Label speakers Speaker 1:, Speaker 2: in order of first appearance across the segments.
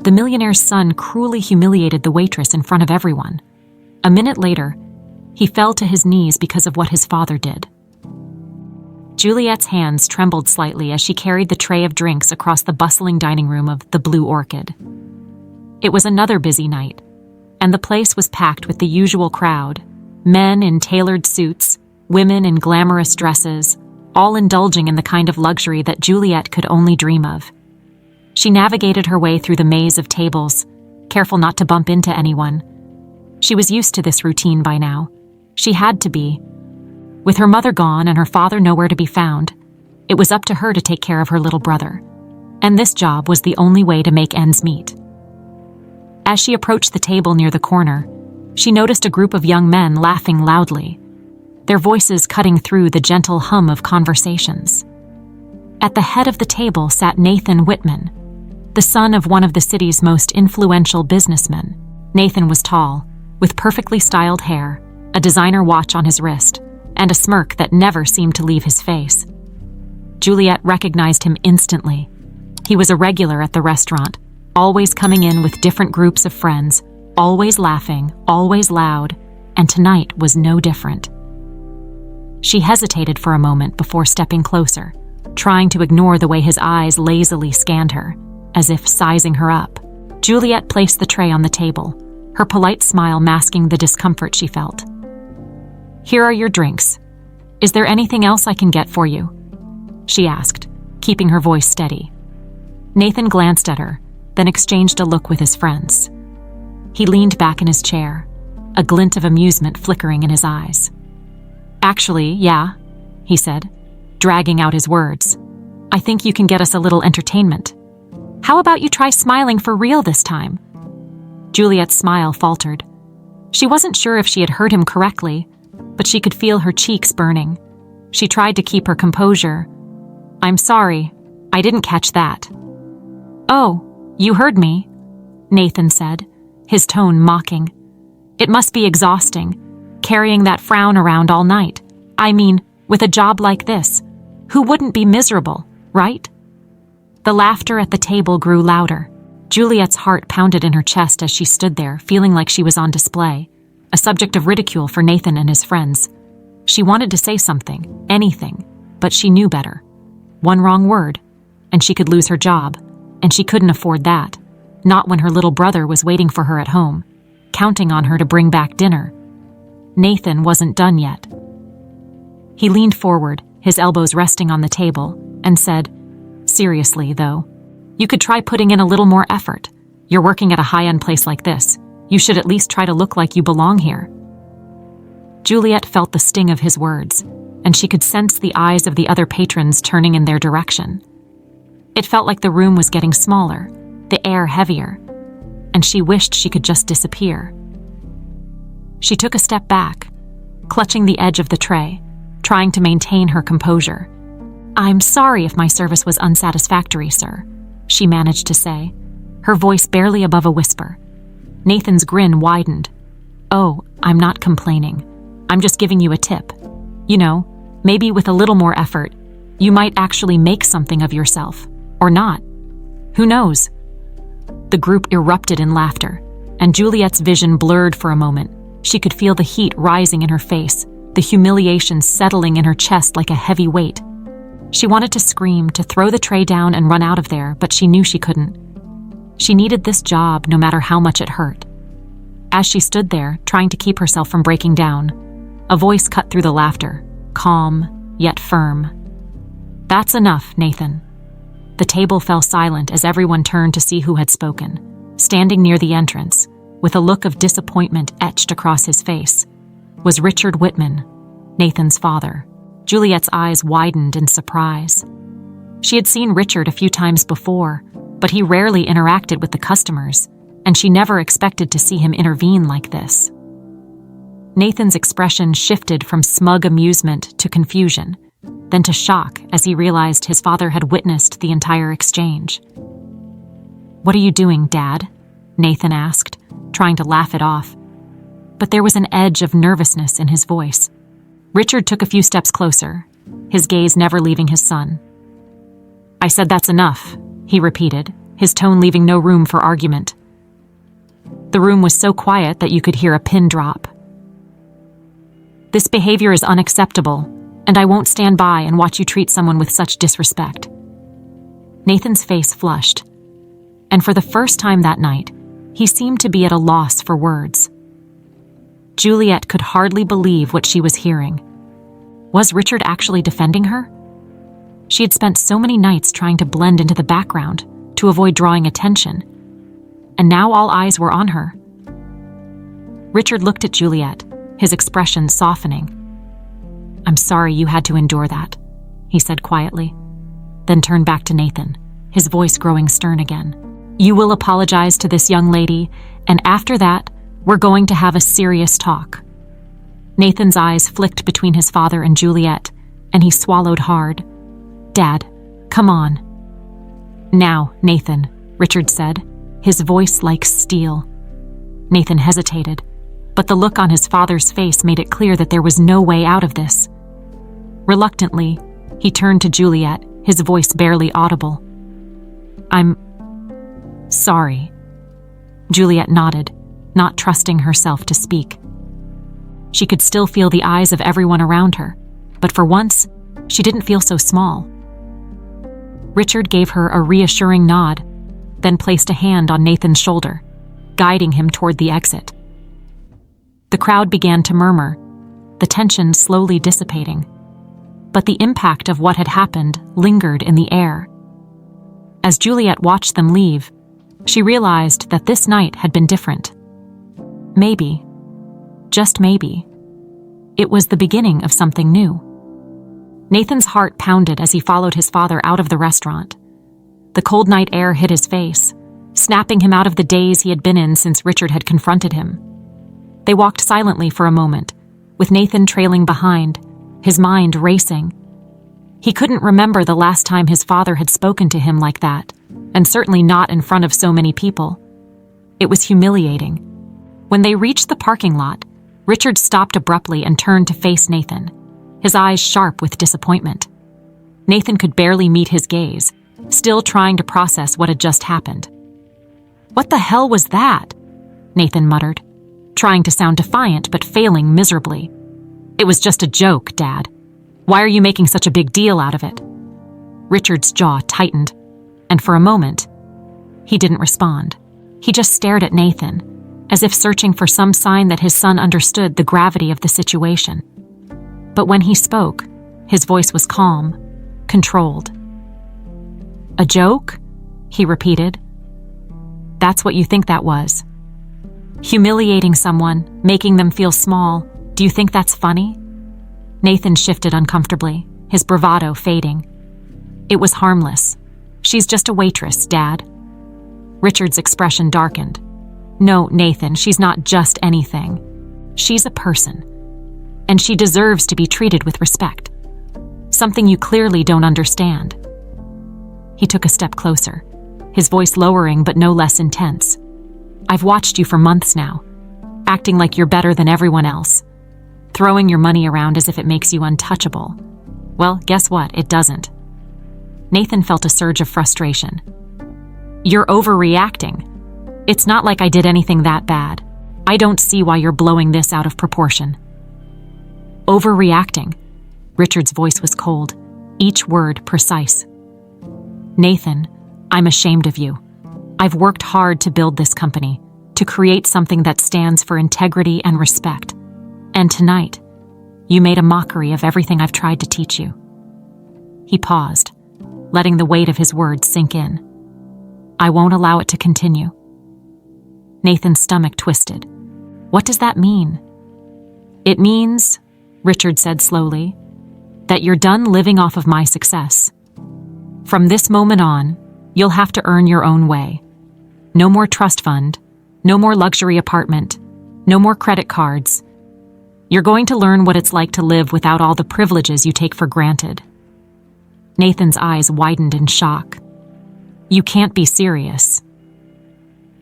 Speaker 1: The millionaire's son cruelly humiliated the waitress in front of everyone. A minute later, he fell to his knees because of what his father did. Juliet's hands trembled slightly as she carried the tray of drinks across the bustling dining room of the Blue Orchid. It was another busy night, and the place was packed with the usual crowd, men in tailored suits, women in glamorous dresses, all indulging in the kind of luxury that Juliet could only dream of. She navigated her way through the maze of tables, careful not to bump into anyone. She was used to this routine by now. She had to be. With her mother gone and her father nowhere to be found, it was up to her to take care of her little brother. And this job was the only way to make ends meet. As she approached the table near the corner, she noticed a group of young men laughing loudly, their voices cutting through the gentle hum of conversations. At the head of the table sat Nathan Whitman, the son of one of the city's most influential businessmen. Nathan was tall, with perfectly styled hair, a designer watch on his wrist, and a smirk that never seemed to leave his face. Juliet recognized him instantly. He was a regular at the restaurant, always coming in with different groups of friends, always laughing, always loud, and tonight was no different. She hesitated for a moment before stepping closer, trying to ignore the way his eyes lazily scanned her, as if sizing her up. Juliet placed the tray on the table, her polite smile masking the discomfort she felt. "Here are your drinks. Is there anything else I can get for you?" she asked, keeping her voice steady. Nathan glanced at her, then exchanged a look with his friends. He leaned back in his chair, a glint of amusement flickering in his eyes. "Actually, yeah," he said, dragging out his words. "I think you can get us a little entertainment. How about you try smiling for real this time?" Juliet's smile faltered. She wasn't sure if she had heard him correctly, but she could feel her cheeks burning. She tried to keep her composure. "I'm sorry, I didn't catch that." "Oh, you heard me," Nathan said, his tone mocking. "It must be exhausting, carrying that frown around all night. I mean, with a job like this, who wouldn't be miserable, right?" The laughter at the table grew louder. Juliet's heart pounded in her chest as she stood there, feeling like she was on display, a subject of ridicule for Nathan and his friends. She wanted to say something, anything, but she knew better. One wrong word, and she could lose her job, and she couldn't afford that, not when her little brother was waiting for her at home, counting on her to bring back dinner. Nathan wasn't done yet. He leaned forward, his elbows resting on the table, and said, "Seriously, though, you could try putting in a little more effort. You're working at a high-end place like this. You should at least try to look like you belong here." Juliet felt the sting of his words, and she could sense the eyes of the other patrons turning in their direction. It felt like the room was getting smaller, the air heavier, and she wished she could just disappear. She took a step back, clutching the edge of the tray, trying to maintain her composure. "I'm sorry if my service was unsatisfactory, sir," she managed to say, her voice barely above a whisper. Nathan's grin widened. "Oh, I'm not complaining. I'm just giving you a tip. You know, maybe with a little more effort, you might actually make something of yourself. Or not. Who knows?" The group erupted in laughter, and Juliet's vision blurred for a moment. She could feel the heat rising in her face, the humiliation settling in her chest like a heavy weight. She wanted to scream, to throw the tray down and run out of there, but she knew she couldn't. She needed this job no matter how much it hurt. As she stood there, trying to keep herself from breaking down, a voice cut through the laughter, calm, yet firm. "That's enough, Nathan." The table fell silent as everyone turned to see who had spoken. Standing near the entrance, with a look of disappointment etched across his face, was Richard Whitman, Nathan's father. Juliet's eyes widened in surprise. She had seen Richard a few times before, but he rarely interacted with the customers, and she never expected to see him intervene like this. Nathan's expression shifted from smug amusement to confusion, then to shock as he realized his father had witnessed the entire exchange. "What are you doing, Dad?" Nathan asked, trying to laugh it off. But there was an edge of nervousness in his voice. Richard took a few steps closer, his gaze never leaving his son. "I said that's enough," he repeated, his tone leaving no room for argument. The room was so quiet that you could hear a pin drop. "This behavior is unacceptable, and I won't stand by and watch you treat someone with such disrespect." Nathan's face flushed, and for the first time that night, he seemed to be at a loss for words. Juliet could hardly believe what she was hearing. Was Richard actually defending her? She had spent so many nights trying to blend into the background to avoid drawing attention, and now all eyes were on her. Richard looked at Juliet, his expression softening. "I'm sorry you had to endure that," he said quietly, then turned back to Nathan, his voice growing stern again. "You will apologize to this young lady, and after that, we're going to have a serious talk." Nathan's eyes flicked between his father and Juliet, and he swallowed hard. "Dad, come on." "Now, Nathan," Richard said, his voice like steel. Nathan hesitated, but the look on his father's face made it clear that there was no way out of this. Reluctantly, he turned to Juliet, his voice barely audible. "I'm sorry." Juliet nodded, not trusting herself to speak. She could still feel the eyes of everyone around her, but for once, she didn't feel so small. Richard gave her a reassuring nod, then placed a hand on Nathan's shoulder, guiding him toward the exit. The crowd began to murmur, the tension slowly dissipating, but the impact of what had happened lingered in the air. As Juliet watched them leave, she realized that this night had been different. Maybe, just maybe, it was the beginning of something new. Nathan's heart pounded as he followed his father out of the restaurant. The cold night air hit his face, snapping him out of the daze he had been in since Richard had confronted him. They walked silently for a moment, with Nathan trailing behind, his mind racing. He couldn't remember the last time his father had spoken to him like that, and certainly not in front of so many people. It was humiliating. When they reached the parking lot, Richard stopped abruptly and turned to face Nathan, his eyes sharp with disappointment. Nathan could barely meet his gaze, still trying to process what had just happened. "What the hell was that?" Nathan muttered, trying to sound defiant but failing miserably. "It was just a joke, Dad. Why are you making such a big deal out of it?" Richard's jaw tightened, and for a moment, he didn't respond. He just stared at Nathan, as if searching for some sign that his son understood the gravity of the situation. But when he spoke, his voice was calm, controlled. "A joke?" he repeated. "That's what you think that was? Humiliating someone, making them feel small, do you think that's funny?" Nathan shifted uncomfortably, his bravado fading. "It was harmless. She's just a waitress, Dad." Richard's expression darkened. "No, Nathan, she's not just anything. She's a person, and she deserves to be treated with respect. Something you clearly don't understand." He took a step closer, his voice lowering but no less intense. "I've watched you for months now, acting like you're better than everyone else, throwing your money around as if it makes you untouchable. Well, guess what? It doesn't." Nathan felt a surge of frustration. "You're overreacting. It's not like I did anything that bad. I don't see why you're blowing this out of proportion." "Overreacting?" Richard's voice was cold, each word precise. "Nathan, I'm ashamed of you. I've worked hard to build this company, to create something that stands for integrity and respect. And tonight, you made a mockery of everything I've tried to teach you." He paused, letting the weight of his words sink in. "I won't allow it to continue." Nathan's stomach twisted. "What does that mean?" "It means," Richard said slowly, "that you're done living off of my success. From this moment on, you'll have to earn your own way. No more trust fund, no more luxury apartment, no more credit cards. You're going to learn what it's like to live without all the privileges you take for granted." Nathan's eyes widened in shock. "You can't be serious."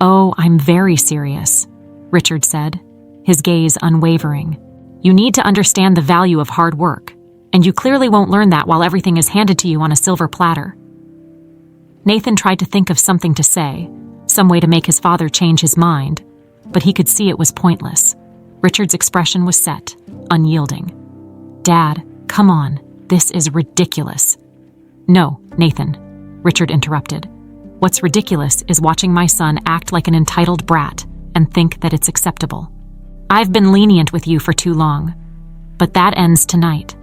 Speaker 1: "Oh, I'm very serious," Richard said, his gaze unwavering. "You need to understand the value of hard work, and you clearly won't learn that while everything is handed to you on a silver platter." Nathan tried to think of something to say, some way to make his father change his mind, but he could see it was pointless. Richard's expression was set, unyielding. "Dad, come on, this is ridiculous." "No, Nathan," Richard interrupted. "What's ridiculous is watching my son act like an entitled brat and think that it's acceptable. I've been lenient with you for too long, but that ends tonight."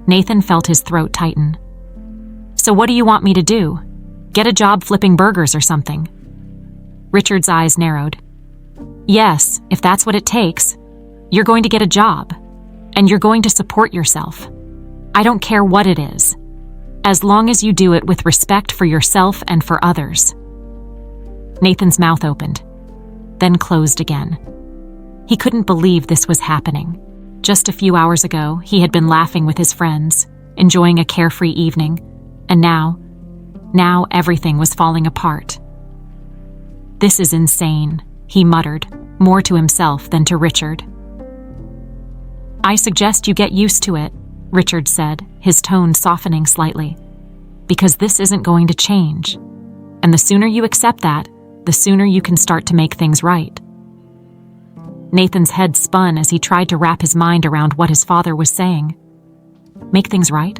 Speaker 1: Nathan felt his throat tighten. "So what do you want me to do? Get a job flipping burgers or something?" Richard's eyes narrowed. "Yes, if that's what it takes. You're going to get a job, and you're going to support yourself. I don't care what it is, as long as you do it with respect for yourself and for others." Nathan's mouth opened, then closed again. He couldn't believe this was happening. Just a few hours ago, he had been laughing with his friends, enjoying a carefree evening, and now everything was falling apart. "This is insane," he muttered, more to himself than to Richard. "I suggest you get used to it," Richard said, his tone softening slightly, "because this isn't going to change. And the sooner you accept that, the sooner you can start to make things right." Nathan's head spun as he tried to wrap his mind around what his father was saying. Make things right?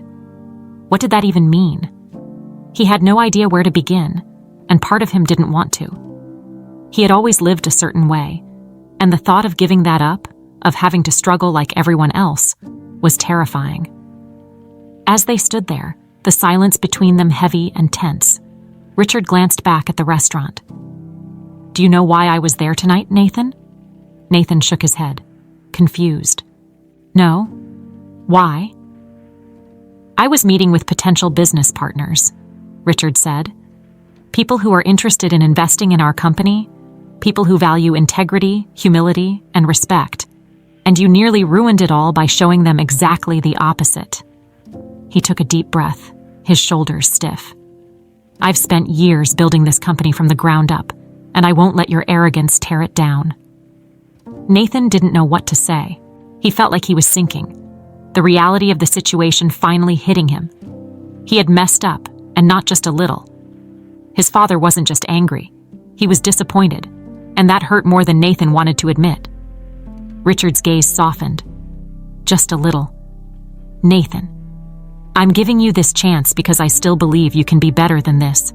Speaker 1: What did that even mean? He had no idea where to begin, and part of him didn't want to. He had always lived a certain way, and the thought of giving that up, of having to struggle like everyone else, was terrifying. As they stood there, the silence between them heavy and tense, Richard glanced back at the restaurant. "Do you know why I was there tonight, Nathan?" Nathan shook his head, confused. "No? Why?" "I was meeting with potential business partners," Richard said. "People who are interested in investing in our company, people who value integrity, humility, and respect. And you nearly ruined it all by showing them exactly the opposite." He took a deep breath, his shoulders stiff. "I've spent years building this company from the ground up, and I won't let your arrogance tear it down." Nathan didn't know what to say. He felt like he was sinking, the reality of the situation finally hitting him. He had messed up, and not just a little. His father wasn't just angry. He was disappointed, and that hurt more than Nathan wanted to admit. Richard's gaze softened. "Just a little. Nathan, I'm giving you this chance because I still believe you can be better than this,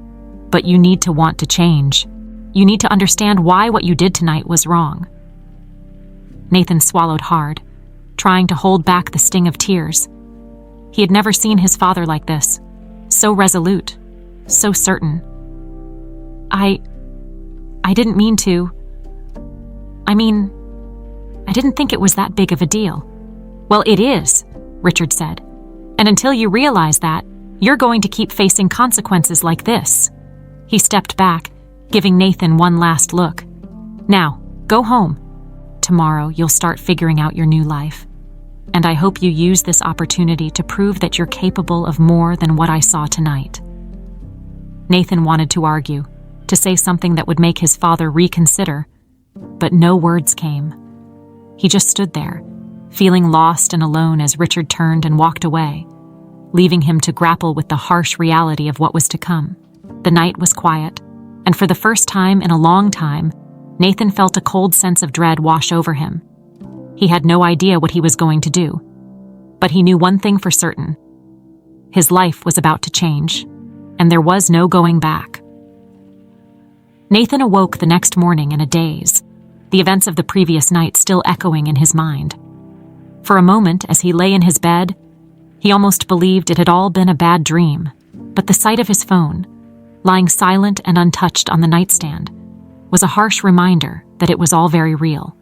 Speaker 1: but you need to want to change. You need to understand why what you did tonight was wrong." Nathan swallowed hard, trying to hold back the sting of tears. He had never seen his father like this, so resolute, so certain. I didn't mean to. I didn't think it was that big of a deal." "Well, it is," Richard said. "And until you realize that, you're going to keep facing consequences like this." He stepped back, giving Nathan one last look. "Now, go home. Tomorrow you'll start figuring out your new life. And I hope you use this opportunity to prove that you're capable of more than what I saw tonight." Nathan wanted to argue, to say something that would make his father reconsider, but no words came. He just stood there, feeling lost and alone as Richard turned and walked away, leaving him to grapple with the harsh reality of what was to come. The night was quiet, and for the first time in a long time, Nathan felt a cold sense of dread wash over him. He had no idea what he was going to do, but he knew one thing for certain. His life was about to change, and there was no going back. Nathan awoke the next morning in a daze, the events of the previous night still echoing in his mind. For a moment, as he lay in his bed, he almost believed it had all been a bad dream, but the sight of his phone, lying silent and untouched on the nightstand, was a harsh reminder that it was all very real.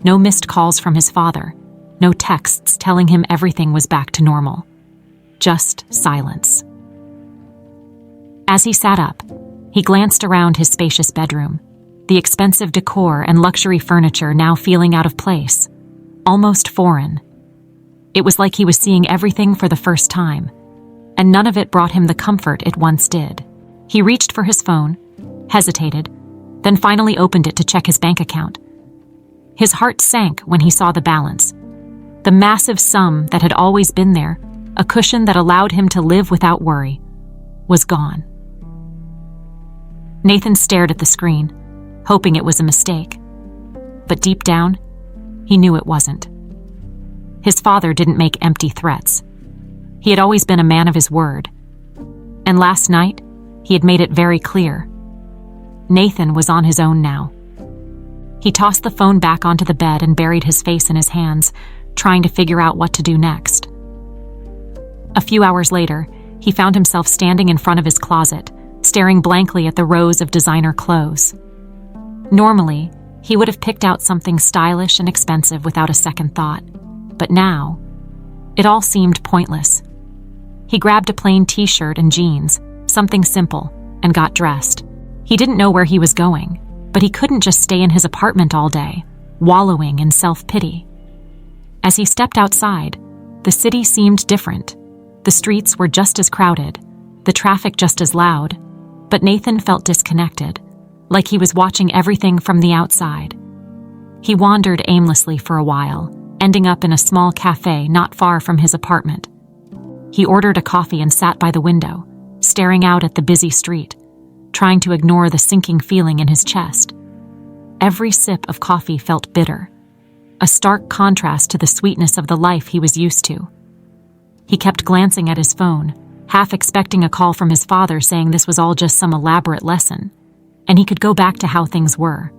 Speaker 1: No missed calls from his father, no texts telling him everything was back to normal. Just silence. As he sat up, he glanced around his spacious bedroom, the expensive decor and luxury furniture now feeling out of place, almost foreign. It was like he was seeing everything for the first time, and none of it brought him the comfort it once did. He reached for his phone, hesitated, then finally opened it to check his bank account. His heart sank when he saw the balance. The massive sum that had always been there, a cushion that allowed him to live without worry, was gone. Nathan stared at the screen, hoping it was a mistake. But deep down, he knew it wasn't. His father didn't make empty threats. He had always been a man of his word. And last night, he had made it very clear. Nathan was on his own now. He tossed the phone back onto the bed and buried his face in his hands, trying to figure out what to do next. A few hours later, he found himself standing in front of his closet, staring blankly at the rows of designer clothes. Normally, he would have picked out something stylish and expensive without a second thought, but now, it all seemed pointless. He grabbed a plain t-shirt and jeans, something simple, and got dressed. He didn't know where he was going, but he couldn't just stay in his apartment all day, wallowing in self-pity. As he stepped outside, the city seemed different. The streets were just as crowded, the traffic just as loud, but Nathan felt disconnected, like he was watching everything from the outside. He wandered aimlessly for a while, ending up in a small cafe not far from his apartment. He ordered a coffee and sat by the window, staring out at the busy street, trying to ignore the sinking feeling in his chest. Every sip of coffee felt bitter, a stark contrast to the sweetness of the life he was used to. He kept glancing at his phone, half expecting a call from his father saying this was all just some elaborate lesson, and he could go back to how things were.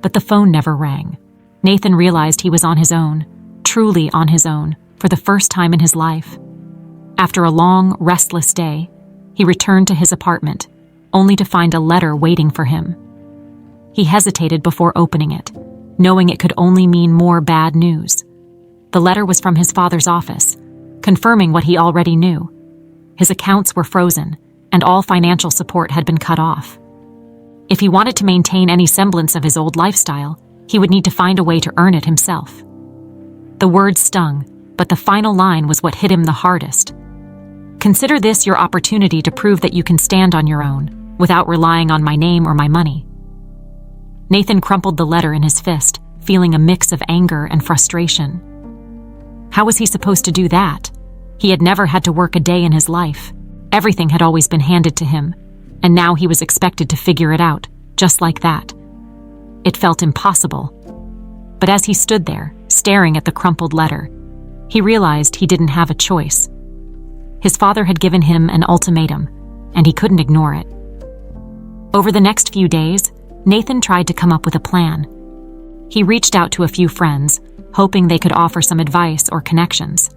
Speaker 1: But the phone never rang. Nathan realized he was on his own, truly on his own, for the first time in his life. After a long, restless day, he returned to his apartment, only to find a letter waiting for him. He hesitated before opening it, knowing it could only mean more bad news. The letter was from his father's office, confirming what he already knew. His accounts were frozen, and all financial support had been cut off. If he wanted to maintain any semblance of his old lifestyle, he would need to find a way to earn it himself. The words stung, but the final line was what hit him the hardest. Consider this your opportunity to prove that you can stand on your own, without relying on my name or my money. Nathan crumpled the letter in his fist, feeling a mix of anger and frustration. How was he supposed to do that? He had never had to work a day in his life. Everything had always been handed to him, and now he was expected to figure it out, just like that. It felt impossible. But as he stood there, staring at the crumpled letter, he realized he didn't have a choice. His father had given him an ultimatum, and he couldn't ignore it. Over the next few days, Nathan tried to come up with a plan. He reached out to a few friends, hoping they could offer some advice or connections.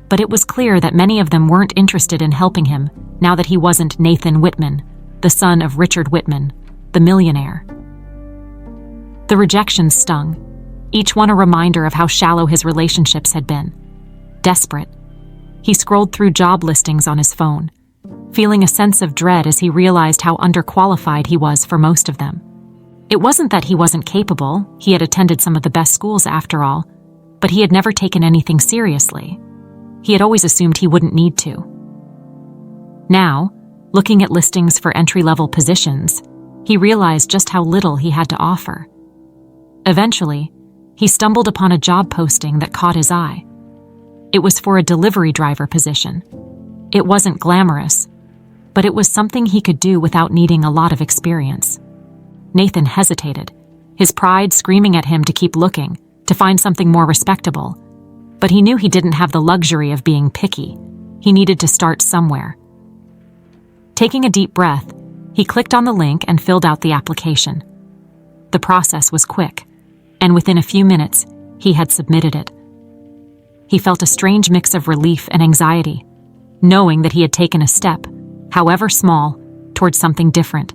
Speaker 1: But it was clear that many of them weren't interested in helping him now that he wasn't Nathan Whitman, the son of Richard Whitman, the millionaire. The rejections stung, each one a reminder of how shallow his relationships had been. Desperate, he scrolled through job listings on his phone, feeling a sense of dread as he realized how underqualified he was for most of them. It wasn't that he wasn't capable, he had attended some of the best schools after all, but he had never taken anything seriously. He had always assumed he wouldn't need to. Now, looking at listings for entry-level positions, he realized just how little he had to offer. Eventually, he stumbled upon a job posting that caught his eye. It was for a delivery driver position. It wasn't glamorous, but it was something he could do without needing a lot of experience. Nathan hesitated, his pride screaming at him to keep looking, to find something more respectable. But he knew he didn't have the luxury of being picky. He needed to start somewhere. Taking a deep breath, he clicked on the link and filled out the application. The process was quick, and within a few minutes, he had submitted it. He felt a strange mix of relief and anxiety, knowing that he had taken a step, however small, towards something different.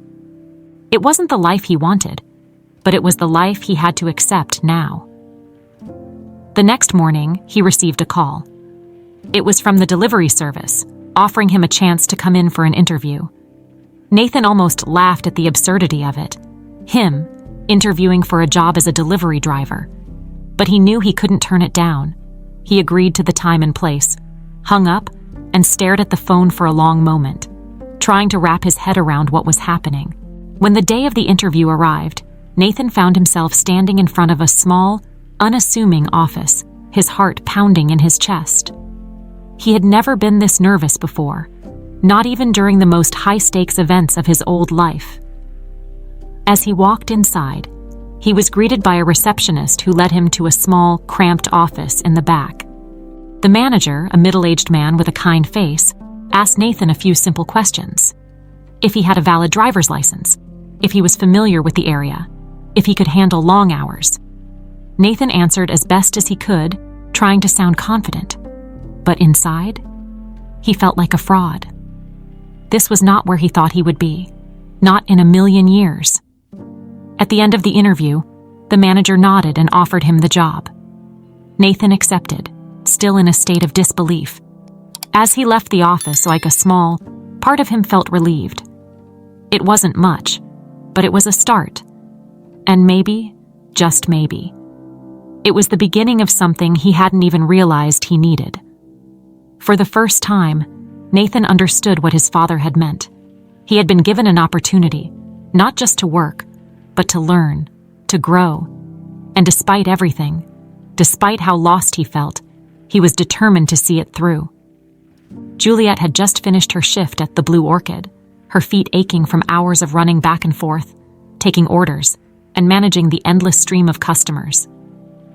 Speaker 1: It wasn't the life he wanted, but it was the life he had to accept now. The next morning, he received a call. It was from the delivery service, offering him a chance to come in for an interview. Nathan almost laughed at the absurdity of it. Him, interviewing for a job as a delivery driver. But he knew he couldn't turn it down. He agreed to the time and place, hung up, and stared at the phone for a long moment, trying to wrap his head around what was happening. When the day of the interview arrived, Nathan found himself standing in front of a small, unassuming office, his heart pounding in his chest. He had never been this nervous before, not even during the most high-stakes events of his old life. As he walked inside, he was greeted by a receptionist who led him to a small, cramped office in the back. The manager, a middle-aged man with a kind face, asked Nathan a few simple questions. If he had a valid driver's license, if he was familiar with the area, if he could handle long hours. Nathan answered as best as he could, trying to sound confident. But inside, he felt like a fraud. This was not where he thought he would be. Not in a million years. At the end of the interview, the manager nodded and offered him the job. Nathan accepted, still in a state of disbelief. As he left the office like a small, part of him felt relieved. It wasn't much, but it was a start. And maybe, just maybe, it was the beginning of something he hadn't even realized he needed. For the first time, Nathan understood what his father had meant. He had been given an opportunity, not just to work, but to learn, to grow. And despite everything, despite how lost he felt, he was determined to see it through. Juliet had just finished her shift at the Blue Orchid, her feet aching from hours of running back and forth, taking orders, and managing the endless stream of customers.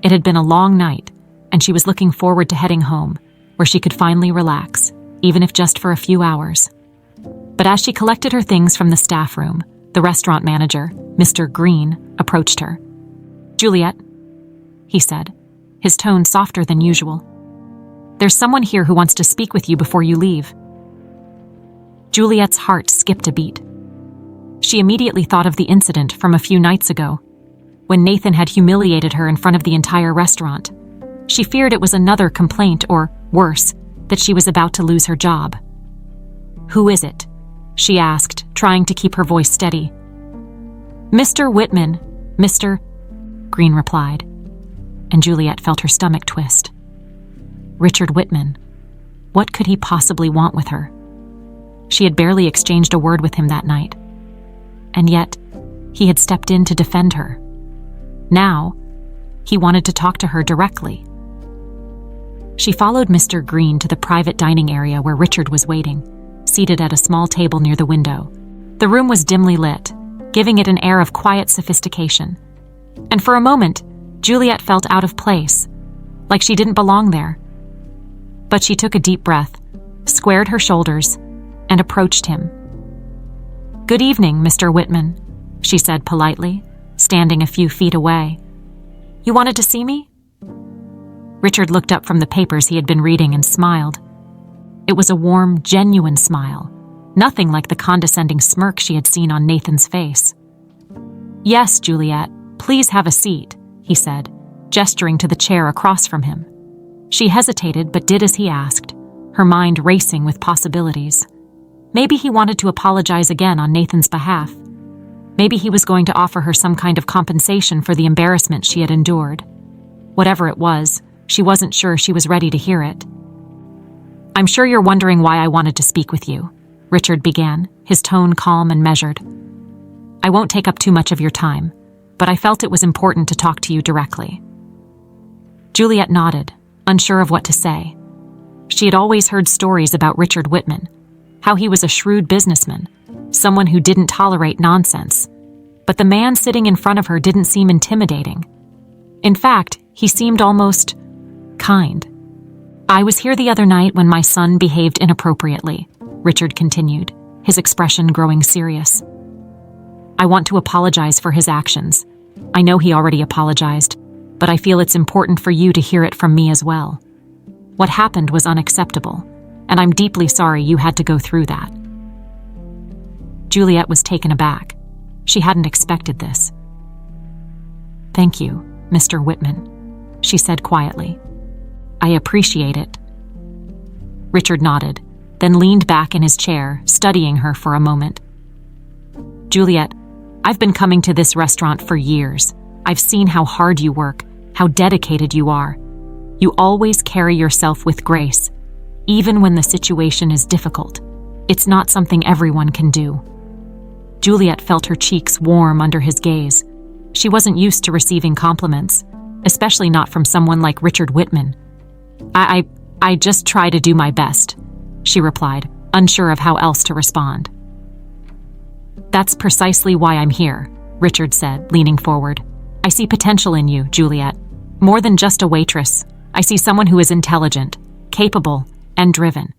Speaker 1: It had been a long night, and she was looking forward to heading home, where she could finally relax, even if just for a few hours. But as she collected her things from the staff room, the restaurant manager, Mr. Green, approached her. "Juliet," he said, his tone softer than usual. "There's someone here who wants to speak with you before you leave." Juliet's heart skipped a beat. She immediately thought of the incident from a few nights ago, when Nathan had humiliated her in front of the entire restaurant. She feared it was another complaint or, worse, that she was about to lose her job. "Who is it?" she asked, trying to keep her voice steady. "Mr. Whitman, Mr. Green replied, and Juliet felt her stomach twist. Richard Whitman. What could he possibly want with her? She had barely exchanged a word with him that night. And yet, he had stepped in to defend her. Now, he wanted to talk to her directly. She followed Mr. Green to the private dining area where Richard was waiting, seated at a small table near the window. The room was dimly lit, giving it an air of quiet sophistication. And for a moment, Juliet felt out of place, like she didn't belong there. But she took a deep breath, squared her shoulders, and approached him. "Good evening, Mr. Whitman," she said politely, standing a few feet away. "You wanted to see me?" Richard looked up from the papers he had been reading and smiled. It was a warm, genuine smile, nothing like the condescending smirk she had seen on Nathan's face. "Yes, Juliet, please have a seat," he said, gesturing to the chair across from him. She hesitated but did as he asked, her mind racing with possibilities. Maybe he wanted to apologize again on Nathan's behalf. Maybe he was going to offer her some kind of compensation for the embarrassment she had endured. Whatever it was, she wasn't sure she was ready to hear it. "I'm sure you're wondering why I wanted to speak with you," Richard began, his tone calm and measured. "I won't take up too much of your time, but I felt it was important to talk to you directly." Juliet nodded, unsure of what to say. She had always heard stories about Richard Whitman, how he was a shrewd businessman, someone who didn't tolerate nonsense. But the man sitting in front of her didn't seem intimidating. In fact, he seemed almost kind. "I was here the other night when my son behaved inappropriately," Richard continued, his expression growing serious. "I want to apologize for his actions. I know he already apologized, but I feel it's important for you to hear it from me as well. What happened was unacceptable, and I'm deeply sorry you had to go through that." Juliet was taken aback. She hadn't expected this. "Thank you, Mr. Whitman," she said quietly. "I appreciate it." Richard nodded, then leaned back in his chair, studying her for a moment. "Juliet, I've been coming to this restaurant for years. I've seen how hard you work, how dedicated you are. You always carry yourself with grace, even when the situation is difficult. It's not something everyone can do." Juliet felt her cheeks warm under his gaze. She wasn't used to receiving compliments, especially not from someone like Richard Whitman. I just try to do my best," she replied, unsure of how else to respond. "That's precisely why I'm here," Richard said, leaning forward. "I see potential in you, Juliet. More than just a waitress. I see someone who is intelligent, capable, and driven.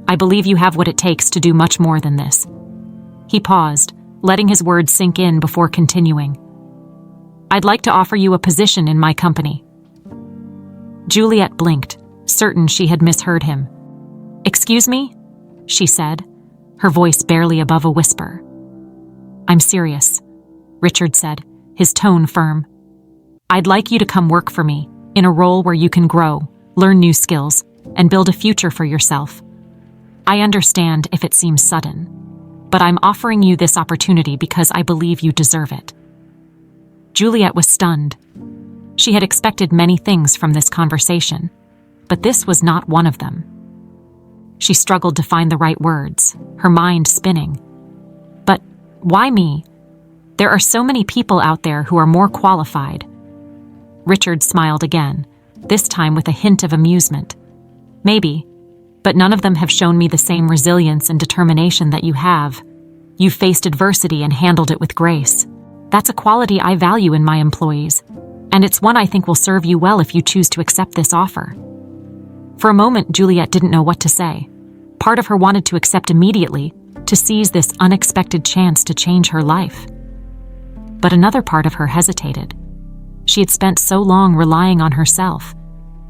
Speaker 1: I believe you have what it takes to do much more than this." He paused, letting his words sink in before continuing. "I'd like to offer you a position in my company." Juliet blinked, certain she had misheard him. "Excuse me?" she said, her voice barely above a whisper. "I'm serious," Richard said, his tone firm. "I'd like you to come work for me, in a role where you can grow, learn new skills, and build a future for yourself. I understand if it seems sudden, but I'm offering you this opportunity because I believe you deserve it." Juliet was stunned. She had expected many things from this conversation, but this was not one of them. She struggled to find the right words, her mind spinning. "But why me? There are so many people out there who are more qualified." Richard smiled again, this time with a hint of amusement. "Maybe, but none of them have shown me the same resilience and determination that you have. You've faced adversity and handled it with grace. That's a quality I value in my employees, and it's one I think will serve you well if you choose to accept this offer." For a moment, Juliet didn't know what to say. Part of her wanted to accept immediately, to seize this unexpected chance to change her life. But another part of her hesitated. She had spent so long relying on herself,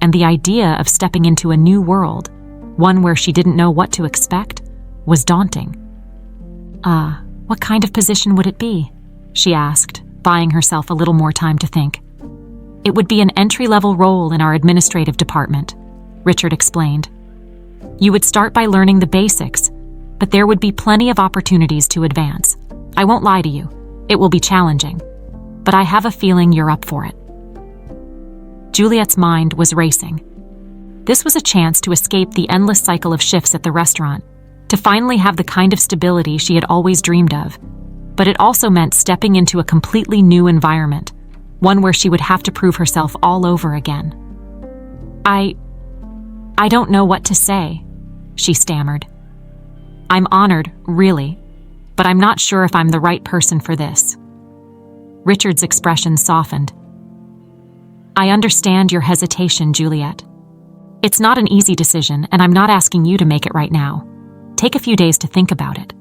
Speaker 1: and the idea of stepping into a new world, one where she didn't know what to expect, was daunting. What kind of position would it be?" she asked, buying herself a little more time to think. "It would be an entry-level role in our administrative department," Richard explained. "You would start by learning the basics, but there would be plenty of opportunities to advance. I won't lie to you, it will be challenging, but I have a feeling you're up for it." Juliet's mind was racing. This was a chance to escape the endless cycle of shifts at the restaurant, to finally have the kind of stability she had always dreamed of. But it also meant stepping into a completely new environment, one where she would have to prove herself all over again. I don't know what to say," she stammered. "I'm honored, really, but I'm not sure if I'm the right person for this." Richard's expression softened. "I understand your hesitation, Juliet. It's not an easy decision, and I'm not asking you to make it right now. Take a few days to think about it.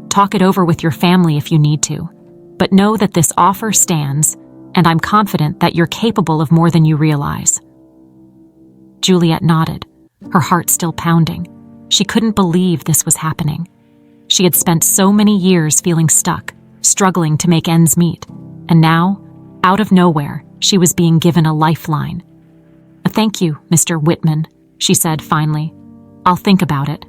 Speaker 1: Talk it over with your family if you need to, but know that this offer stands, and I'm confident that you're capable of more than you realize." Juliet nodded, her heart still pounding. She couldn't believe this was happening. She had spent so many years feeling stuck, struggling to make ends meet, and now, out of nowhere, she was being given a lifeline. "Thank you, Mr. Whitman," she said finally. "I'll think about it."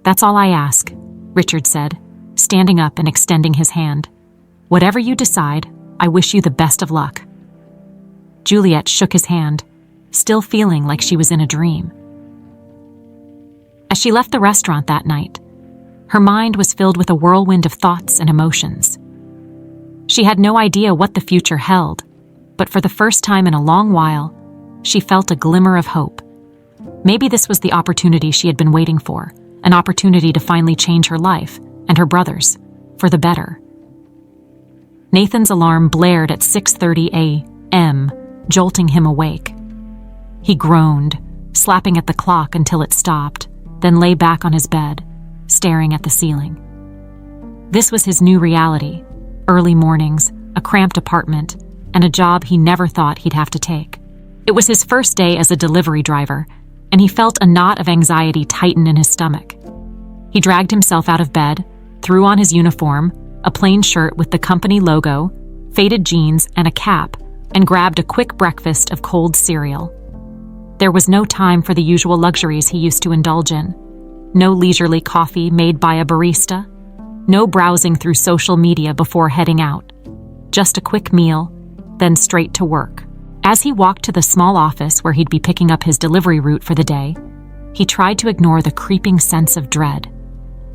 Speaker 1: "That's all I ask," Richard said, standing up and extending his hand. "Whatever you decide, I wish you the best of luck." Juliet shook his hand, still feeling like she was in a dream. As she left the restaurant that night, her mind was filled with a whirlwind of thoughts and emotions. She had no idea what the future held, but for the first time in a long while, she felt a glimmer of hope. Maybe this was the opportunity she had been waiting for, an opportunity to finally change her life, and her brother's, for the better. Nathan's alarm blared at 6:30 a.m., jolting him awake. He groaned, slapping at the clock until it stopped, then lay back on his bed, staring at the ceiling. This was his new reality: early mornings, a cramped apartment, and a job he never thought he'd have to take. It was his first day as a delivery driver, and he felt a knot of anxiety tighten in his stomach. He dragged himself out of bed, threw on his uniform, a plain shirt with the company logo, faded jeans, and a cap, and grabbed a quick breakfast of cold cereal. There was no time for the usual luxuries he used to indulge in. No leisurely coffee made by a barista. No browsing through social media before heading out. Just a quick meal, then straight to work. As he walked to the small office where he'd be picking up his delivery route for the day, he tried to ignore the creeping sense of dread.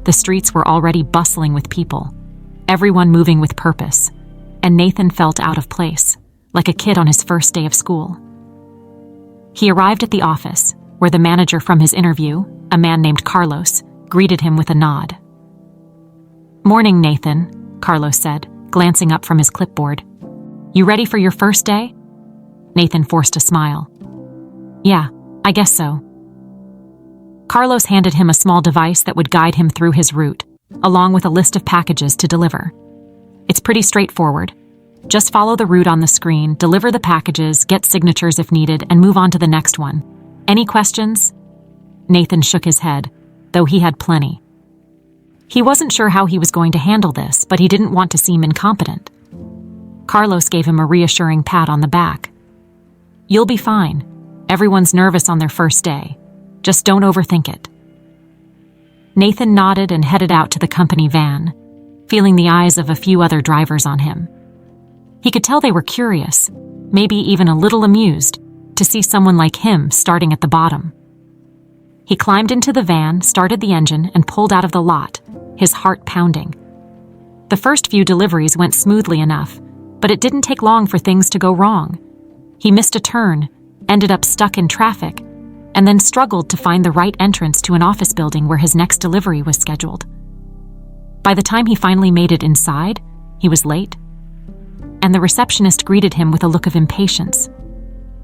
Speaker 1: The streets were already bustling with people, everyone moving with purpose, and Nathan felt out of place, like a kid on his first day of school. He arrived at the office, where the manager from his interview, a man named Carlos, greeted him with a nod. "Morning, Nathan," Carlos said, glancing up from his clipboard. "You ready for your first day?" Nathan forced a smile. "Yeah, I guess so." Carlos handed him a small device that would guide him through his route, along with a list of packages to deliver. "It's pretty straightforward. Just follow the route on the screen, deliver the packages, get signatures if needed, and move on to the next one. Any questions?" Nathan shook his head, though he had plenty. He wasn't sure how he was going to handle this, but he didn't want to seem incompetent. Carlos gave him a reassuring pat on the back. "You'll be fine. Everyone's nervous on their first day. Just don't overthink it." Nathan nodded and headed out to the company van, feeling the eyes of a few other drivers on him. He could tell they were curious, maybe even a little amused, to see someone like him starting at the bottom. He climbed into the van, started the engine, and pulled out of the lot, his heart pounding. The first few deliveries went smoothly enough, but it didn't take long for things to go wrong. He missed a turn, ended up stuck in traffic, and then struggled to find the right entrance to an office building where his next delivery was scheduled. By the time he finally made it inside, he was late, and the receptionist greeted him with a look of impatience.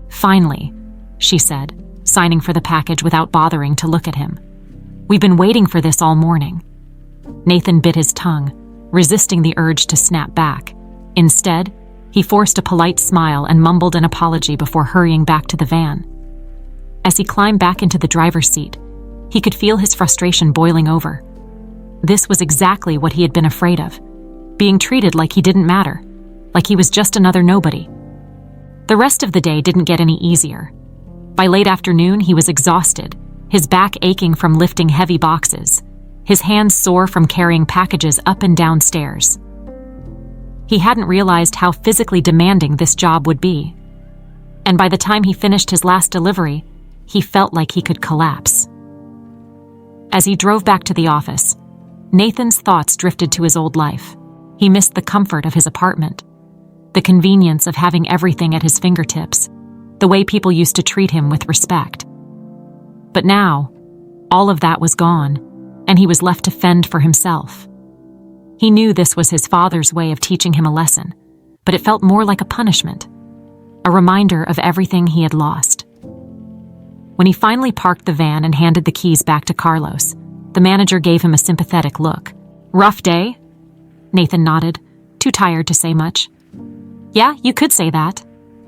Speaker 1: "Finally," she said, signing for the package without bothering to look at him. "We've been waiting for this all morning." Nathan bit his tongue, resisting the urge to snap back. Instead, he forced a polite smile and mumbled an apology before hurrying back to the van. As he climbed back into the driver's seat, he could feel his frustration boiling over. This was exactly what he had been afraid of, being treated like he didn't matter, like he was just another nobody. The rest of the day didn't get any easier. By late afternoon, he was exhausted, his back aching from lifting heavy boxes, his hands sore from carrying packages up and down stairs. He hadn't realized how physically demanding this job would be. And by the time he finished his last delivery, he felt like he could collapse. As he drove back to the office, Nathan's thoughts drifted to his old life. He missed the comfort of his apartment, the convenience of having everything at his fingertips, the way people used to treat him with respect. But now, all of that was gone, and he was left to fend for himself. He knew this was his father's way of teaching him a lesson, but it felt more like a punishment, a reminder of everything he had lost. When he finally parked the van and handed the keys back to Carlos, the manager gave him a sympathetic look. "Rough day?" Nathan nodded, too tired to say much. "Yeah, you could say that,"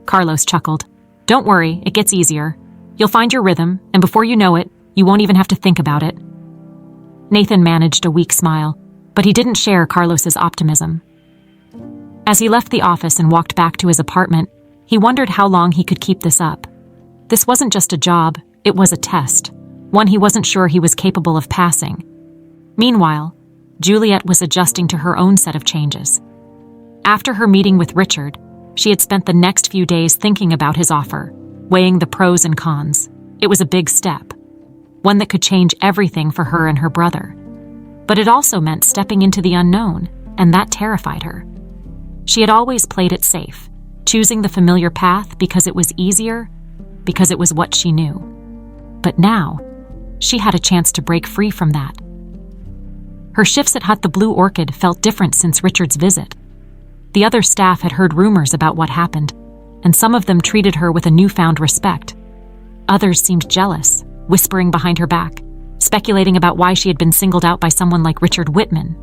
Speaker 1: Carlos chuckled. "Don't worry, it gets easier. You'll find your rhythm, and before you know it, you won't even have to think about it." Nathan managed a weak smile, but he didn't share Carlos's optimism. As he left the office and walked back to his apartment, he wondered how long he could keep this up. This wasn't just a job, it was a test, one he wasn't sure he was capable of passing. Meanwhile, Juliet was adjusting to her own set of changes. After her meeting with Richard, she had spent the next few days thinking about his offer, weighing the pros and cons. It was a big step, one that could change everything for her and her brother. But it also meant stepping into the unknown, and that terrified her. She had always played it safe, choosing the familiar path because it was easier, because it was what she knew. But now, she had a chance to break free from that. Her shifts at the Blue Orchid felt different since Richard's visit. The other staff had heard rumors about what happened, and some of them treated her with a newfound respect. Others seemed jealous, whispering behind her back, speculating about why she had been singled out by someone like Richard Whitman.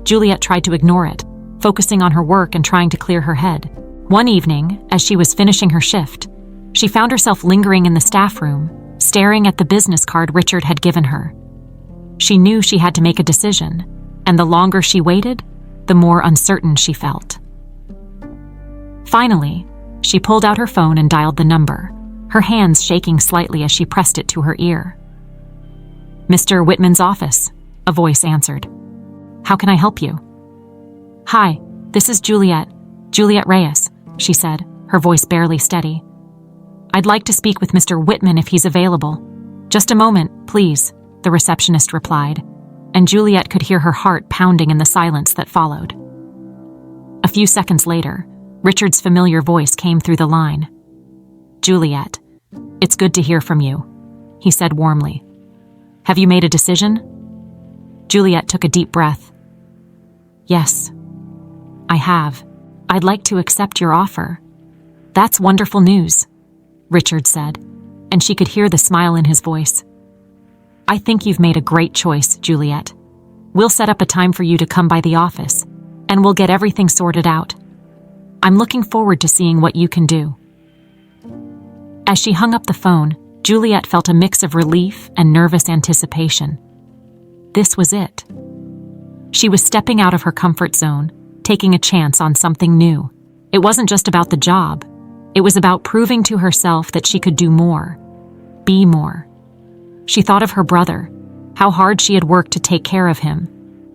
Speaker 1: Juliet tried to ignore it, focusing on her work and trying to clear her head. One evening, as she was finishing her shift, she found herself lingering in the staff room, staring at the business card Richard had given her. She knew she had to make a decision, and the longer she waited, the more uncertain she felt. Finally, she pulled out her phone and dialed the number, her hands shaking slightly as she pressed it to her ear. "Mr. Whitman's office," a voice answered. "How can I help you?" "Hi, this is Juliet Reyes," she said, her voice barely steady. "I'd like to speak with Mr. Whitman if he's available." "Just a moment, please," the receptionist replied, and Juliet could hear her heart pounding in the silence that followed. A few seconds later, Richard's familiar voice came through the line. "Juliet, it's good to hear from you," he said warmly. "Have you made a decision?" Juliet took a deep breath. "Yes, I have. I'd like to accept your offer." "That's wonderful news," Richard said, and she could hear the smile in his voice. "I think you've made a great choice, Juliet. We'll set up a time for you to come by the office, and we'll get everything sorted out. I'm looking forward to seeing what you can do." As she hung up the phone, Juliet felt a mix of relief and nervous anticipation. This was it. She was stepping out of her comfort zone, taking a chance on something new. It wasn't just about the job. It was about proving to herself that she could do more, be more. She thought of her brother, how hard she had worked to take care of him,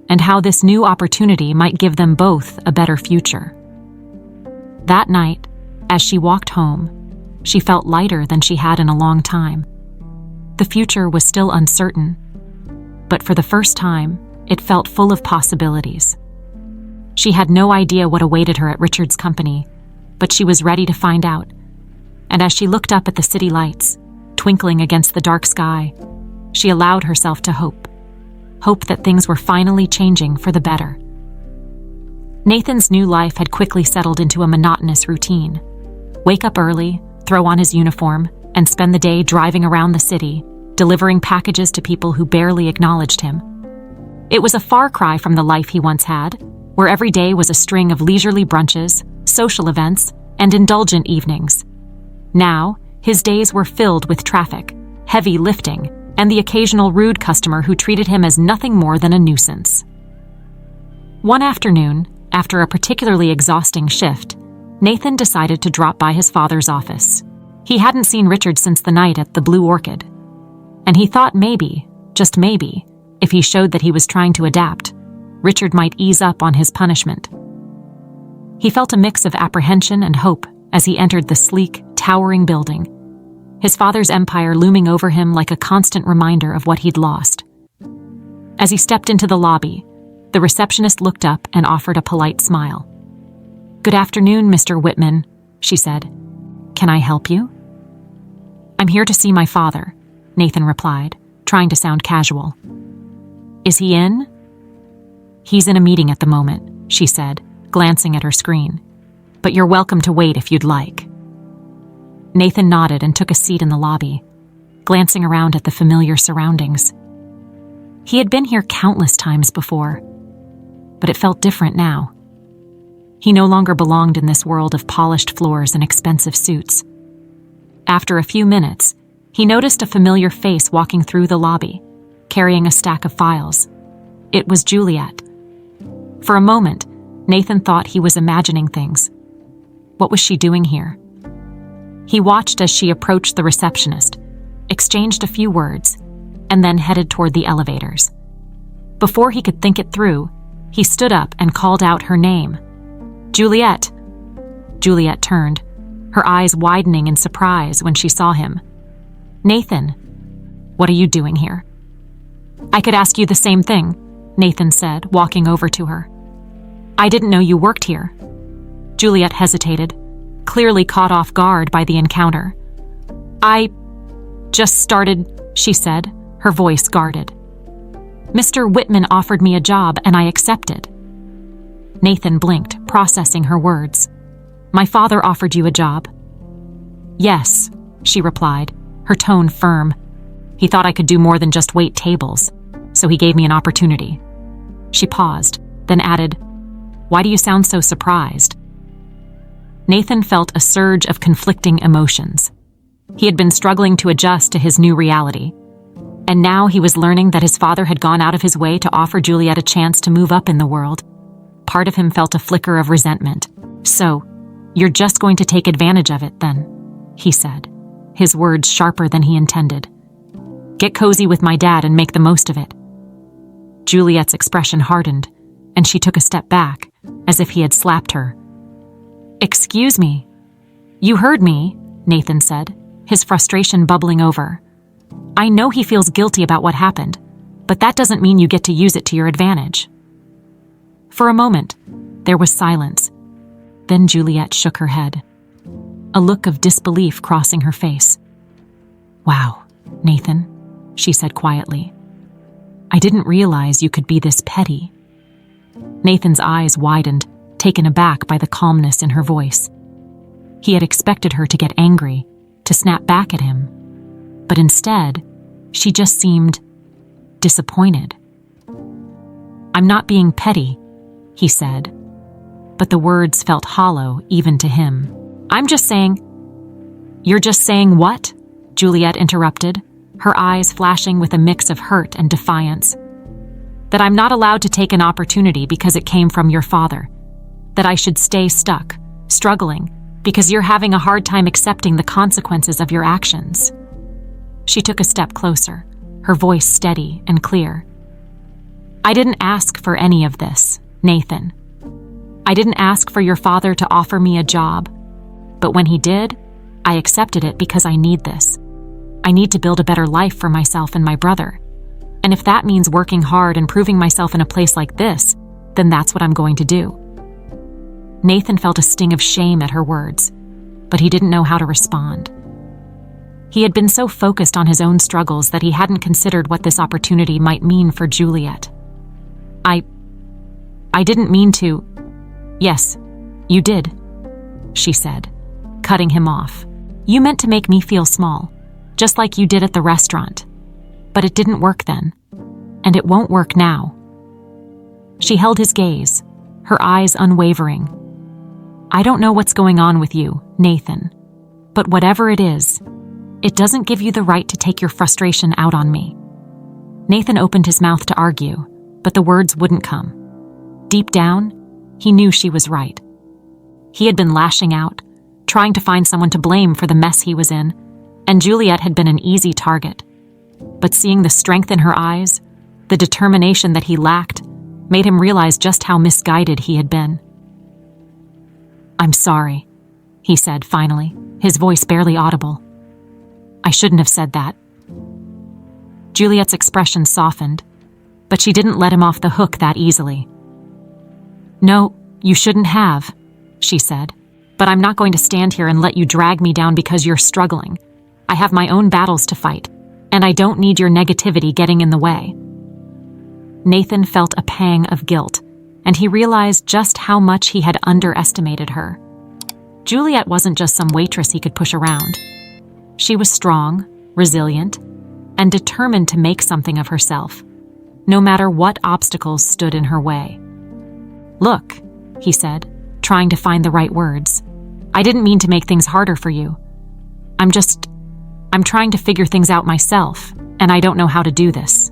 Speaker 1: and how this new opportunity might give them both a better future. That night, as she walked home, she felt lighter than she had in a long time. The future was still uncertain, but for the first time, it felt full of possibilities. She had no idea what awaited her at Richard's company, but she was ready to find out. And as she looked up at the city lights, twinkling against the dark sky, she allowed herself to hope. Hope that things were finally changing for the better. Nathan's new life had quickly settled into a monotonous routine. Wake up early, throw on his uniform, and spend the day driving around the city, delivering packages to people who barely acknowledged him. It was a far cry from the life he once had, where every day was a string of leisurely brunches, social events, and indulgent evenings. Now, his days were filled with traffic, heavy lifting, and the occasional rude customer who treated him as nothing more than a nuisance. One afternoon, after a particularly exhausting shift, Nathan decided to drop by his father's office. He hadn't seen Richard since the night at the Blue Orchid, and he thought maybe, just maybe, if he showed that he was trying to adapt, Richard might ease up on his punishment. He felt a mix of apprehension and hope as he entered the sleek, towering building, his father's empire looming over him like a constant reminder of what he'd lost. As he stepped into the lobby, the receptionist looked up and offered a polite smile. "Good afternoon, Mr. Whitman," she said. "Can I help you?" "I'm here to see my father," Nathan replied, trying to sound casual. "Is he in?" "He's in a meeting at the moment," she said, glancing at her screen. "But you're welcome to wait if you'd like." Nathan nodded and took a seat in the lobby, glancing around at the familiar surroundings. He had been here countless times before, but it felt different now. He no longer belonged in this world of polished floors and expensive suits. After a few minutes, he noticed a familiar face walking through the lobby, carrying a stack of files. It was Juliet. For a moment, Nathan thought he was imagining things. What was she doing here? He watched as she approached the receptionist, exchanged a few words, and then headed toward the elevators. Before he could think it through, he stood up and called out her name. "Juliet!" Juliet turned, her eyes widening in surprise when she saw him. "Nathan, what are you doing here?" "I could ask you the same thing," Nathan said, walking over to her. "I didn't know you worked here." Juliet hesitated, clearly caught off guard by the encounter. "I just started," she said, her voice guarded. "Mr. Whitman offered me a job and I accepted." Nathan blinked, processing her words. "My father offered you a job?" "Yes," she replied, her tone firm. "He thought I could do more than just wait tables, so he gave me an opportunity." She paused, then added, "Why do you sound so surprised?" Nathan felt a surge of conflicting emotions. He had been struggling to adjust to his new reality, and now he was learning that his father had gone out of his way to offer Juliet a chance to move up in the world. Part of him felt a flicker of resentment. "So, you're just going to take advantage of it, then?" he said, his words sharper than he intended. "Get cozy with my dad and make the most of it." Juliet's expression hardened, and she took a step back, as if he had slapped her. "Excuse me." "You heard me," Nathan said, his frustration bubbling over. "I know he feels guilty about what happened, but that doesn't mean you get to use it to your advantage." For a moment, there was silence. Then Juliet shook her head, a look of disbelief crossing her face. "Wow, Nathan," she said quietly. "I didn't realize you could be this petty." Nathan's eyes widened, taken aback by the calmness in her voice. He had expected her to get angry, to snap back at him, but instead, she just seemed disappointed. "I'm not being petty," he said, but the words felt hollow even to him. "I'm just saying—" "You're just saying what?" Juliet interrupted, her eyes flashing with a mix of hurt and defiance. "That I'm not allowed to take an opportunity because it came from your father. That I should stay stuck, struggling, because you're having a hard time accepting the consequences of your actions." She took a step closer, her voice steady and clear. "I didn't ask for any of this, Nathan. I didn't ask for your father to offer me a job, but when he did, I accepted it because I need this. I need to build a better life for myself and my brother. And if that means working hard and proving myself in a place like this, then that's what I'm going to do." Nathan felt a sting of shame at her words, but he didn't know how to respond. He had been so focused on his own struggles that he hadn't considered what this opportunity might mean for Juliet. I didn't mean to—" "Yes, you did," she said, cutting him off. "You meant to make me feel small, just like you did at the restaurant. But it didn't work then, and it won't work now." She held his gaze, her eyes unwavering. "I don't know what's going on with you, Nathan, but whatever it is, it doesn't give you the right to take your frustration out on me." Nathan opened his mouth to argue, but the words wouldn't come. Deep down, he knew she was right. He had been lashing out, trying to find someone to blame for the mess he was in, and Juliet had been an easy target. But seeing the strength in her eyes, the determination that he lacked, made him realize just how misguided he had been. "I'm sorry," he said finally, his voice barely audible. "I shouldn't have said that." Juliet's expression softened, but she didn't let him off the hook that easily. "No, you shouldn't have," she said, "but I'm not going to stand here and let you drag me down because you're struggling. I have my own battles to fight, and I don't need your negativity getting in the way." Nathan felt a pang of guilt, and he realized just how much he had underestimated her. Juliet wasn't just some waitress he could push around. She was strong, resilient, and determined to make something of herself, no matter what obstacles stood in her way. "Look," he said, trying to find the right words, "I didn't mean to make things harder for you. I'm trying to figure things out myself, and I don't know how to do this."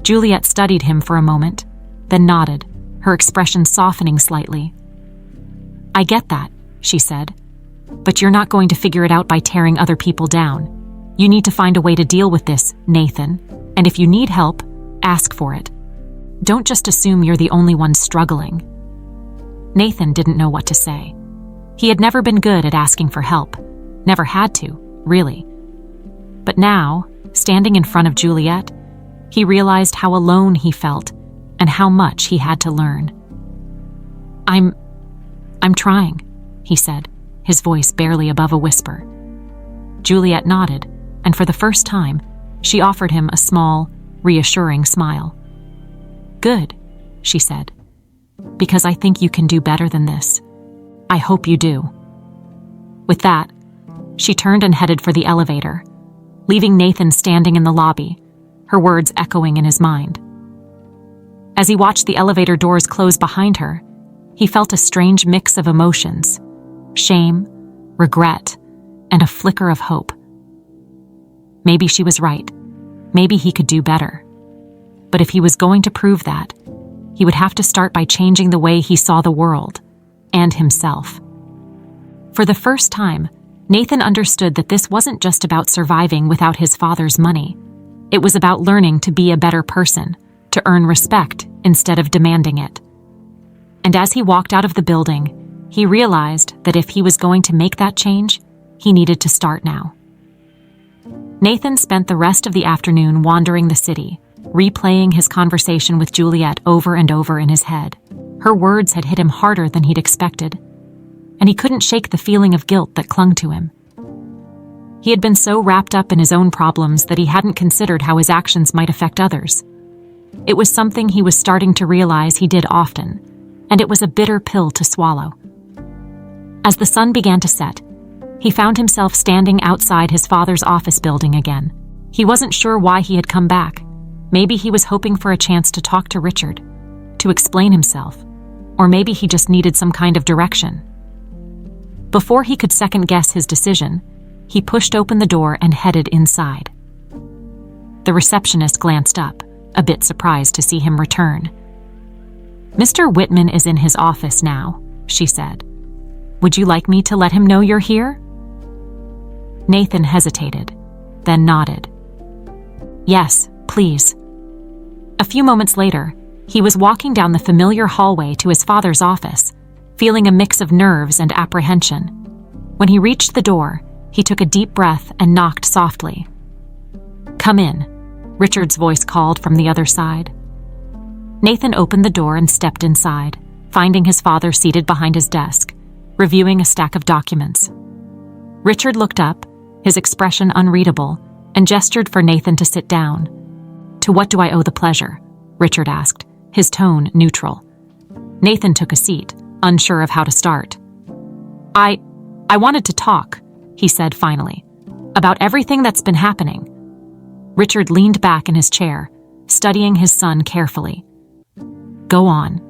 Speaker 1: Juliet studied him for a moment, then nodded, her expression softening slightly. "I get that," she said, "but you're not going to figure it out by tearing other people down. You need to find a way to deal with this, Nathan, and if you need help, ask for it. Don't just assume you're the only one struggling." Nathan didn't know what to say. He had never been good at asking for help, never had to, really. But now, standing in front of Juliet, he realized how alone he felt and how much he had to learn. I'm trying," he said, his voice barely above a whisper. Juliet nodded, and for the first time, she offered him a small, reassuring smile. "Good," she said, "because I think you can do better than this. I hope you do." With that, she turned and headed for the elevator, leaving Nathan standing in the lobby, her words echoing in his mind. As he watched the elevator doors close behind her, he felt a strange mix of emotions: shame, regret, and a flicker of hope. Maybe she was right. Maybe he could do better. But if he was going to prove that, he would have to start by changing the way he saw the world and himself. For the first time, Nathan understood that this wasn't just about surviving without his father's money. It was about learning to be a better person, to earn respect instead of demanding it. And as he walked out of the building, he realized that if he was going to make that change, he needed to start now. Nathan spent the rest of the afternoon wandering the city, replaying his conversation with Juliet over and over in his head. Her words had hit him harder than he'd expected, and he couldn't shake the feeling of guilt that clung to him. He had been so wrapped up in his own problems that he hadn't considered how his actions might affect others. It was something he was starting to realize he did often, and it was a bitter pill to swallow. As the sun began to set, he found himself standing outside his father's office building again. He wasn't sure why he had come back. Maybe he was hoping for a chance to talk to Richard, to explain himself, or maybe he just needed some kind of direction. Before he could second-guess his decision, he pushed open the door and headed inside. The receptionist glanced up, a bit surprised to see him return. "Mr. Whitman is in his office now," she said. "Would you like me to let him know you're here?" Nathan hesitated, then nodded. "Yes, please." A few moments later, he was walking down the familiar hallway to his father's office, feeling a mix of nerves and apprehension. When he reached the door, he took a deep breath and knocked softly. "Come in," Richard's voice called from the other side. Nathan opened the door and stepped inside, finding his father seated behind his desk, reviewing a stack of documents. Richard looked up, his expression unreadable, and gestured for Nathan to sit down. "To what do I owe the pleasure?" Richard asked, his tone neutral. Nathan took a seat, unsure of how to start. I wanted to talk," he said finally, "about everything that's been happening." Richard leaned back in his chair, studying his son carefully. "Go on."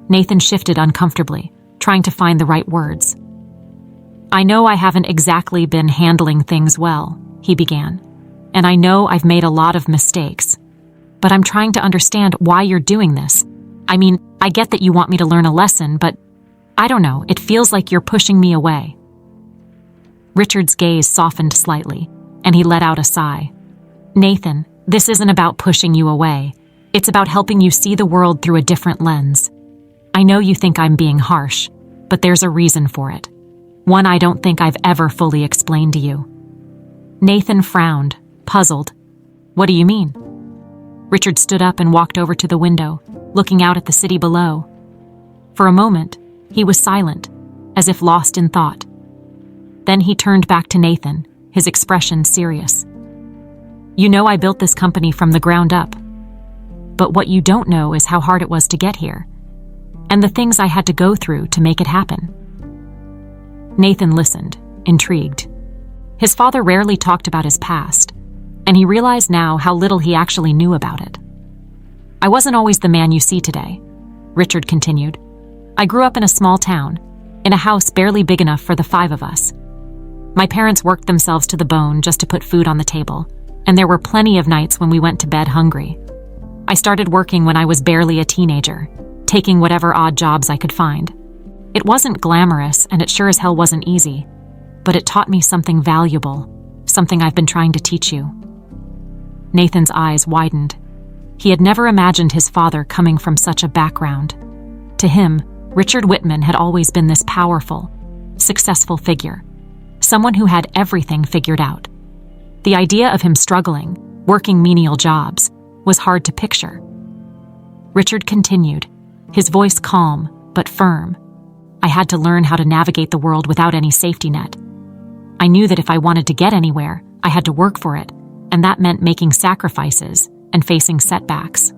Speaker 1: Nathan shifted uncomfortably, trying to find the right words. "I know I haven't exactly been handling things well," he began, "and I know I've made a lot of mistakes. But I'm trying to understand why you're doing this. I mean, I get that you want me to learn a lesson, but I don't know, it feels like you're pushing me away." Richard's gaze softened slightly, and he let out a sigh. "Nathan, this isn't about pushing you away. It's about helping you see the world through a different lens. I know you think I'm being harsh, but there's a reason for it. One I don't think I've ever fully explained to you." Nathan frowned, puzzled. "What do you mean?" Richard stood up and walked over to the window, looking out at the city below. For a moment, he was silent, as if lost in thought. Then he turned back to Nathan, his expression serious. "You know I built this company from the ground up. But what you don't know is how hard it was to get here, and the things I had to go through to make it happen." Nathan listened, intrigued. His father rarely talked about his past, and he realized now how little he actually knew about it. "I wasn't always the man you see today," Richard continued. "I grew up in a small town, in a house barely big enough for the 5 of us. My parents worked themselves to the bone just to put food on the table, and there were plenty of nights when we went to bed hungry. I started working when I was barely a teenager, taking whatever odd jobs I could find. It wasn't glamorous, and it sure as hell wasn't easy, but it taught me something valuable, something I've been trying to teach you." Nathan's eyes widened. He had never imagined his father coming from such a background. To him, Richard Whitman had always been this powerful, successful figure, someone who had everything figured out. The idea of him struggling, working menial jobs, was hard to picture. Richard continued, his voice calm but firm. "I had to learn how to navigate the world without any safety net. I knew that if I wanted to get anywhere, I had to work for it, and that meant making sacrifices and facing setbacks.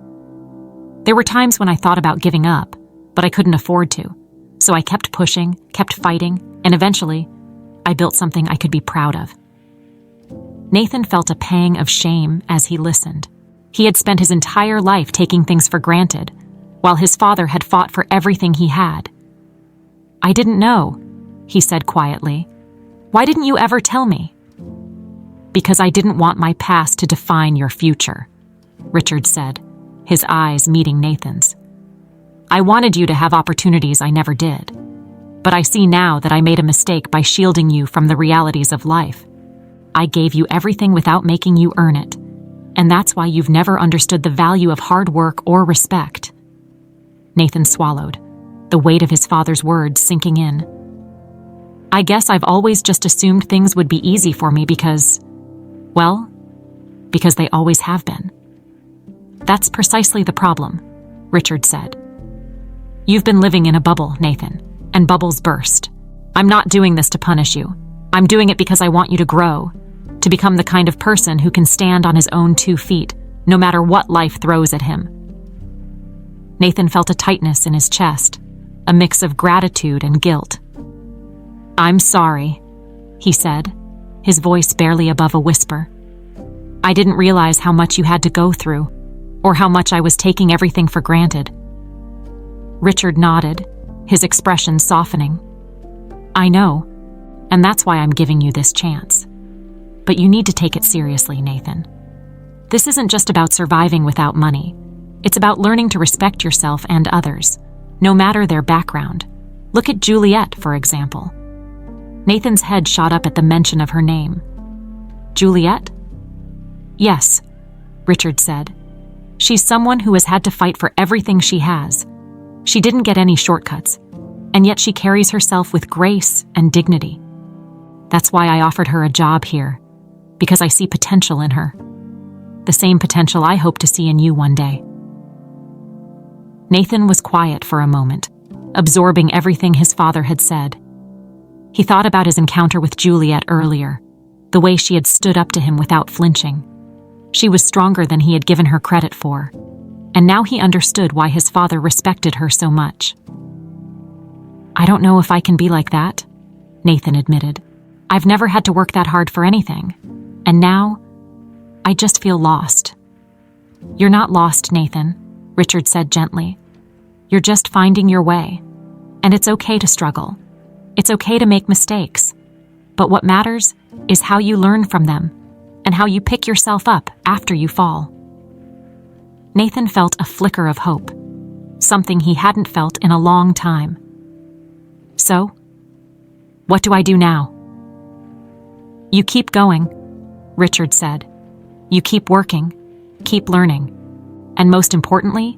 Speaker 1: There were times when I thought about giving up, but I couldn't afford to, so I kept pushing, kept fighting, and eventually, I built something I could be proud of." Nathan felt a pang of shame as he listened. He had spent his entire life taking things for granted, while his father had fought for everything he had. "I didn't know," he said quietly. "Why didn't you ever tell me?" "Because I didn't want my past to define your future," Richard said, his eyes meeting Nathan's. "I wanted you to have opportunities I never did, but I see now that I made a mistake by shielding you from the realities of life. I gave you everything without making you earn it, and that's why you've never understood the value of hard work or respect." Nathan swallowed, the weight of his father's words sinking in. "I guess I've always just assumed things would be easy for me because they always have been." "That's precisely the problem," Richard said. "You've been living in a bubble, Nathan, and bubbles burst. I'm not doing this to punish you. I'm doing it because I want you to grow, to become the kind of person who can stand on his own 2 feet, no matter what life throws at him." Nathan felt a tightness in his chest. a mix of gratitude and guilt. "I'm sorry," he said, his voice barely above a whisper. "I didn't realize how much you had to go through, or how much I was taking everything for granted." Richard nodded, his expression softening. "I know, and that's why I'm giving you this chance. But you need to take it seriously, Nathan. This isn't just about surviving without money. It's about learning to respect yourself and others, no matter their background. Look at Juliet, for example." Nathan's head shot up at the mention of her name. "Juliet?" "Yes," Richard said. "She's someone who has had to fight for everything she has. She didn't get any shortcuts, and yet she carries herself with grace and dignity. That's why I offered her a job here, because I see potential in her. The same potential I hope to see in you one day." Nathan was quiet for a moment, absorbing everything his father had said. He thought about his encounter with Juliet earlier, the way she had stood up to him without flinching. She was stronger than he had given her credit for, and now he understood why his father respected her so much. "I don't know if I can be like that," Nathan admitted. "I've never had to work that hard for anything, and now I just feel lost." "You're not lost, Nathan," Richard said gently. "You're just finding your way, and it's okay to struggle. It's okay to make mistakes, but what matters is how you learn from them and how you pick yourself up after you fall." Nathan felt a flicker of hope, something he hadn't felt in a long time. "So, what do I do now?" "You keep going," Richard said. "You keep working, keep learning, and most importantly,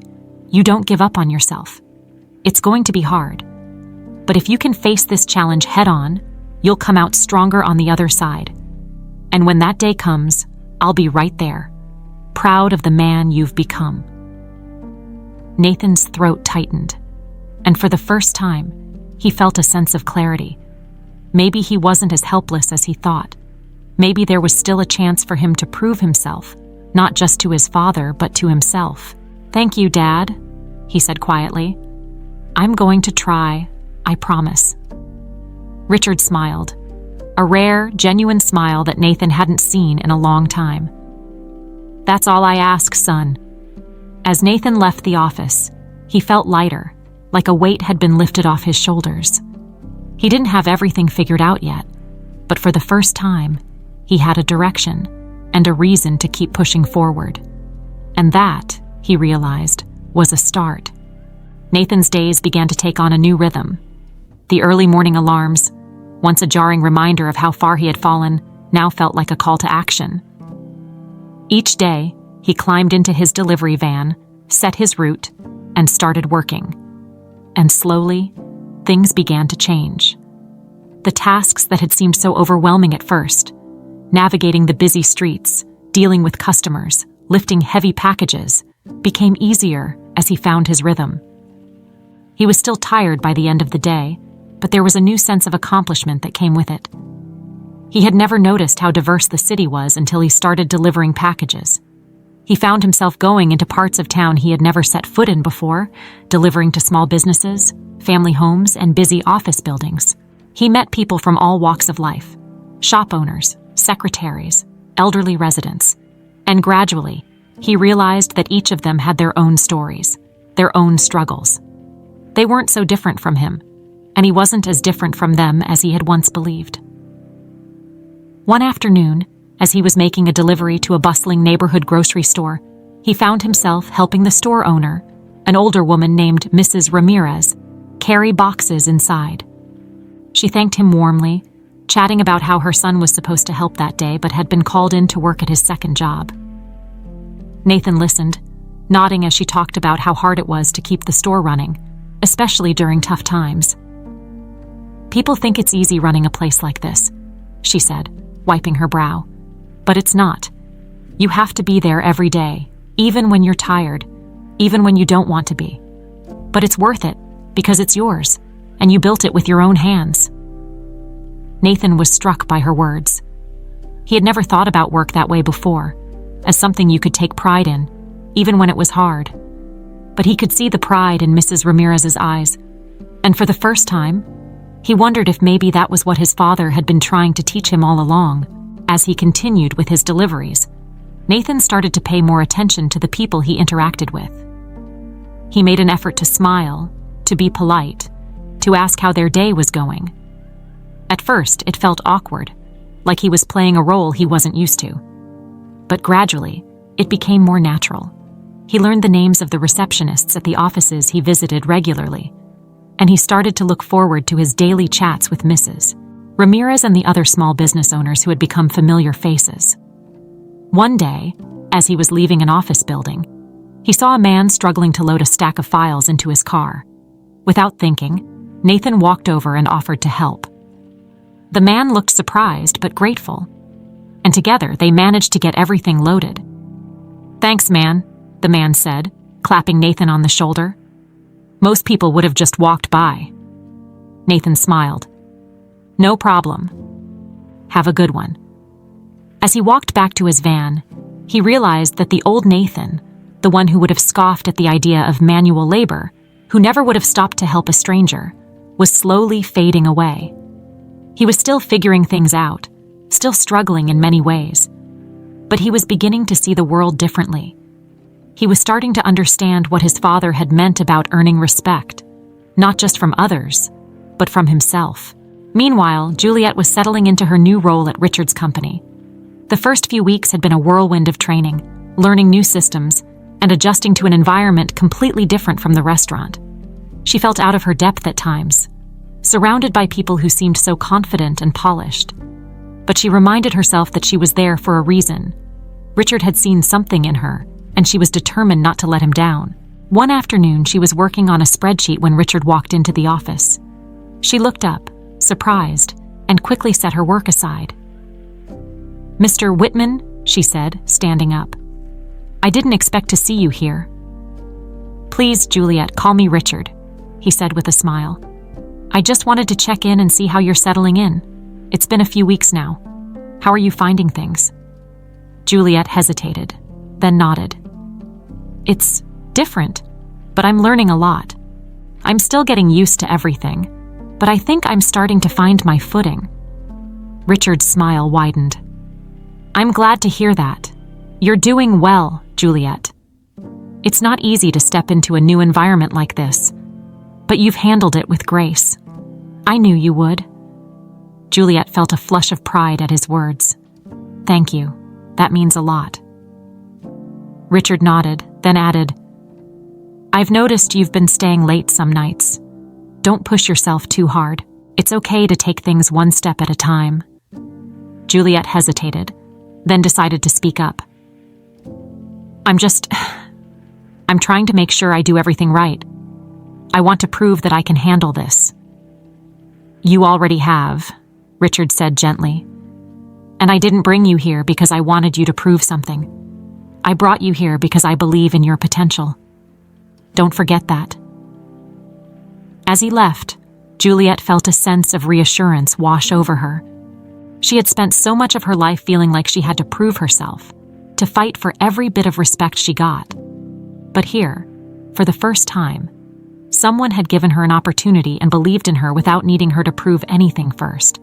Speaker 1: you don't give up on yourself. It's going to be hard, but if you can face this challenge head-on, you'll come out stronger on the other side. And when that day comes, I'll be right there, proud of the man you've become." Nathan's throat tightened, and for the first time, he felt a sense of clarity. Maybe he wasn't as helpless as he thought. Maybe there was still a chance for him to prove himself, not just to his father, but to himself. "Thank you, Dad," he said quietly. "I'm going to try, I promise." Richard smiled, a rare, genuine smile that Nathan hadn't seen in a long time. "That's all I ask, son." As Nathan left the office, he felt lighter, like a weight had been lifted off his shoulders. He didn't have everything figured out yet, but for the first time, he had a direction and a reason to keep pushing forward. And that, he realized, was a start. Nathan's days began to take on a new rhythm. The early morning alarms, once a jarring reminder of how far he had fallen, now felt like a call to action. Each day, he climbed into his delivery van, set his route, and started working. And slowly, things began to change. The tasks that had seemed so overwhelming at first, navigating the busy streets, dealing with customers, lifting heavy packages, became easier as he found his rhythm. He was still tired by the end of the day, but there was a new sense of accomplishment that came with it. He had never noticed how diverse the city was until he started delivering packages. He found himself going into parts of town he had never set foot in before, delivering to small businesses, family homes, and busy office buildings. He met people from all walks of life: shop owners, secretaries, elderly residents, and gradually, he realized that each of them had their own stories, their own struggles. They weren't so different from him, and he wasn't as different from them as he had once believed. One afternoon, as he was making a delivery to a bustling neighborhood grocery store, he found himself helping the store owner, an older woman named Mrs. Ramirez, carry boxes inside. She thanked him warmly, chatting about how her son was supposed to help that day but had been called in to work at his second job. Nathan listened, nodding as she talked about how hard it was to keep the store running, especially during tough times. "People think it's easy running a place like this," she said, wiping her brow. "But it's not. You have to be there every day, even when you're tired, even when you don't want to be. But it's worth it, because it's yours, and you built it with your own hands." Nathan was struck by her words. He had never thought about work that way before, as something you could take pride in, even when it was hard. But he could see the pride in Mrs. Ramirez's eyes, And for the first time, he wondered if maybe that was what his father had been trying to teach him all along. As he continued with his deliveries, Nathan started to pay more attention to the people he interacted with. He made an effort to smile, to be polite, to ask how their day was going. At first, it felt awkward, like he was playing a role he wasn't used to. But gradually, it became more natural. He learned the names of the receptionists at the offices he visited regularly, and he started to look forward to his daily chats with Mrs. Ramirez and the other small business owners who had become familiar faces. One day, as he was leaving an office building, he saw a man struggling to load a stack of files into his car. Without thinking, Nathan walked over and offered to help. The man looked surprised but grateful, and together they managed to get everything loaded. "Thanks, man," the man said, clapping Nathan on the shoulder. "Most people would have just walked by." Nathan smiled. "No problem. Have a good one." As he walked back to his van, he realized that the old Nathan, the one who would have scoffed at the idea of manual labor, who never would have stopped to help a stranger, was slowly fading away. He was still figuring things out, still struggling in many ways, but he was beginning to see the world differently. He was starting to understand what his father had meant about earning respect, not just from others, but from himself. Meanwhile, Juliet was settling into her new role at Richard's company. The first few weeks had been a whirlwind of training, learning new systems, and adjusting to an environment completely different from the restaurant. She felt out of her depth at times, surrounded by people who seemed so confident and polished. But she reminded herself that she was there for a reason. Richard had seen something in her, and she was determined not to let him down. One afternoon, she was working on a spreadsheet when Richard walked into the office. She looked up, surprised, and quickly set her work aside. "Mr. Whitman," she said, standing up. "I didn't expect to see you here." "Please, Juliet, call me Richard," he said with a smile. "I just wanted to check in and see how you're settling in. It's been a few weeks now. How are you finding things?" Juliet hesitated, then nodded. "It's different, but I'm learning a lot. I'm still getting used to everything, but I think I'm starting to find my footing." Richard's smile widened. "I'm glad to hear that. You're doing well, Juliet. It's not easy to step into a new environment like this, but you've handled it with grace. I knew you would." Juliet felt a flush of pride at his words. "Thank you. That means a lot." Richard nodded, then added, "I've noticed you've been staying late some nights. Don't push yourself too hard. It's okay to take things one step at a time." Juliet hesitated, then decided to speak up. I'm trying to make sure I do everything right. I want to prove that I can handle this." "You already have," Richard said gently. "And I didn't bring you here because I wanted you to prove something. I brought you here because I believe in your potential. Don't forget that." As he left, Juliet felt a sense of reassurance wash over her. She had spent so much of her life feeling like she had to prove herself, to fight for every bit of respect she got. But here, for the first time, someone had given her an opportunity and believed in her without needing her to prove anything first.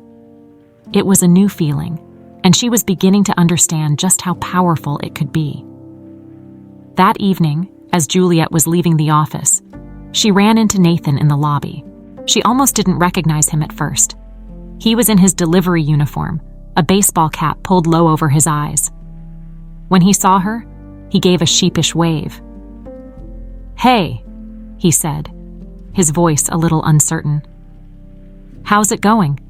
Speaker 1: It was a new feeling, and she was beginning to understand just how powerful it could be. That evening, as Juliet was leaving the office, she ran into Nathan in the lobby. She almost didn't recognize him at first. He was in his delivery uniform, a baseball cap pulled low over his eyes. When he saw her, he gave a sheepish wave. "Hey," he said, his voice a little uncertain. "How's it going?"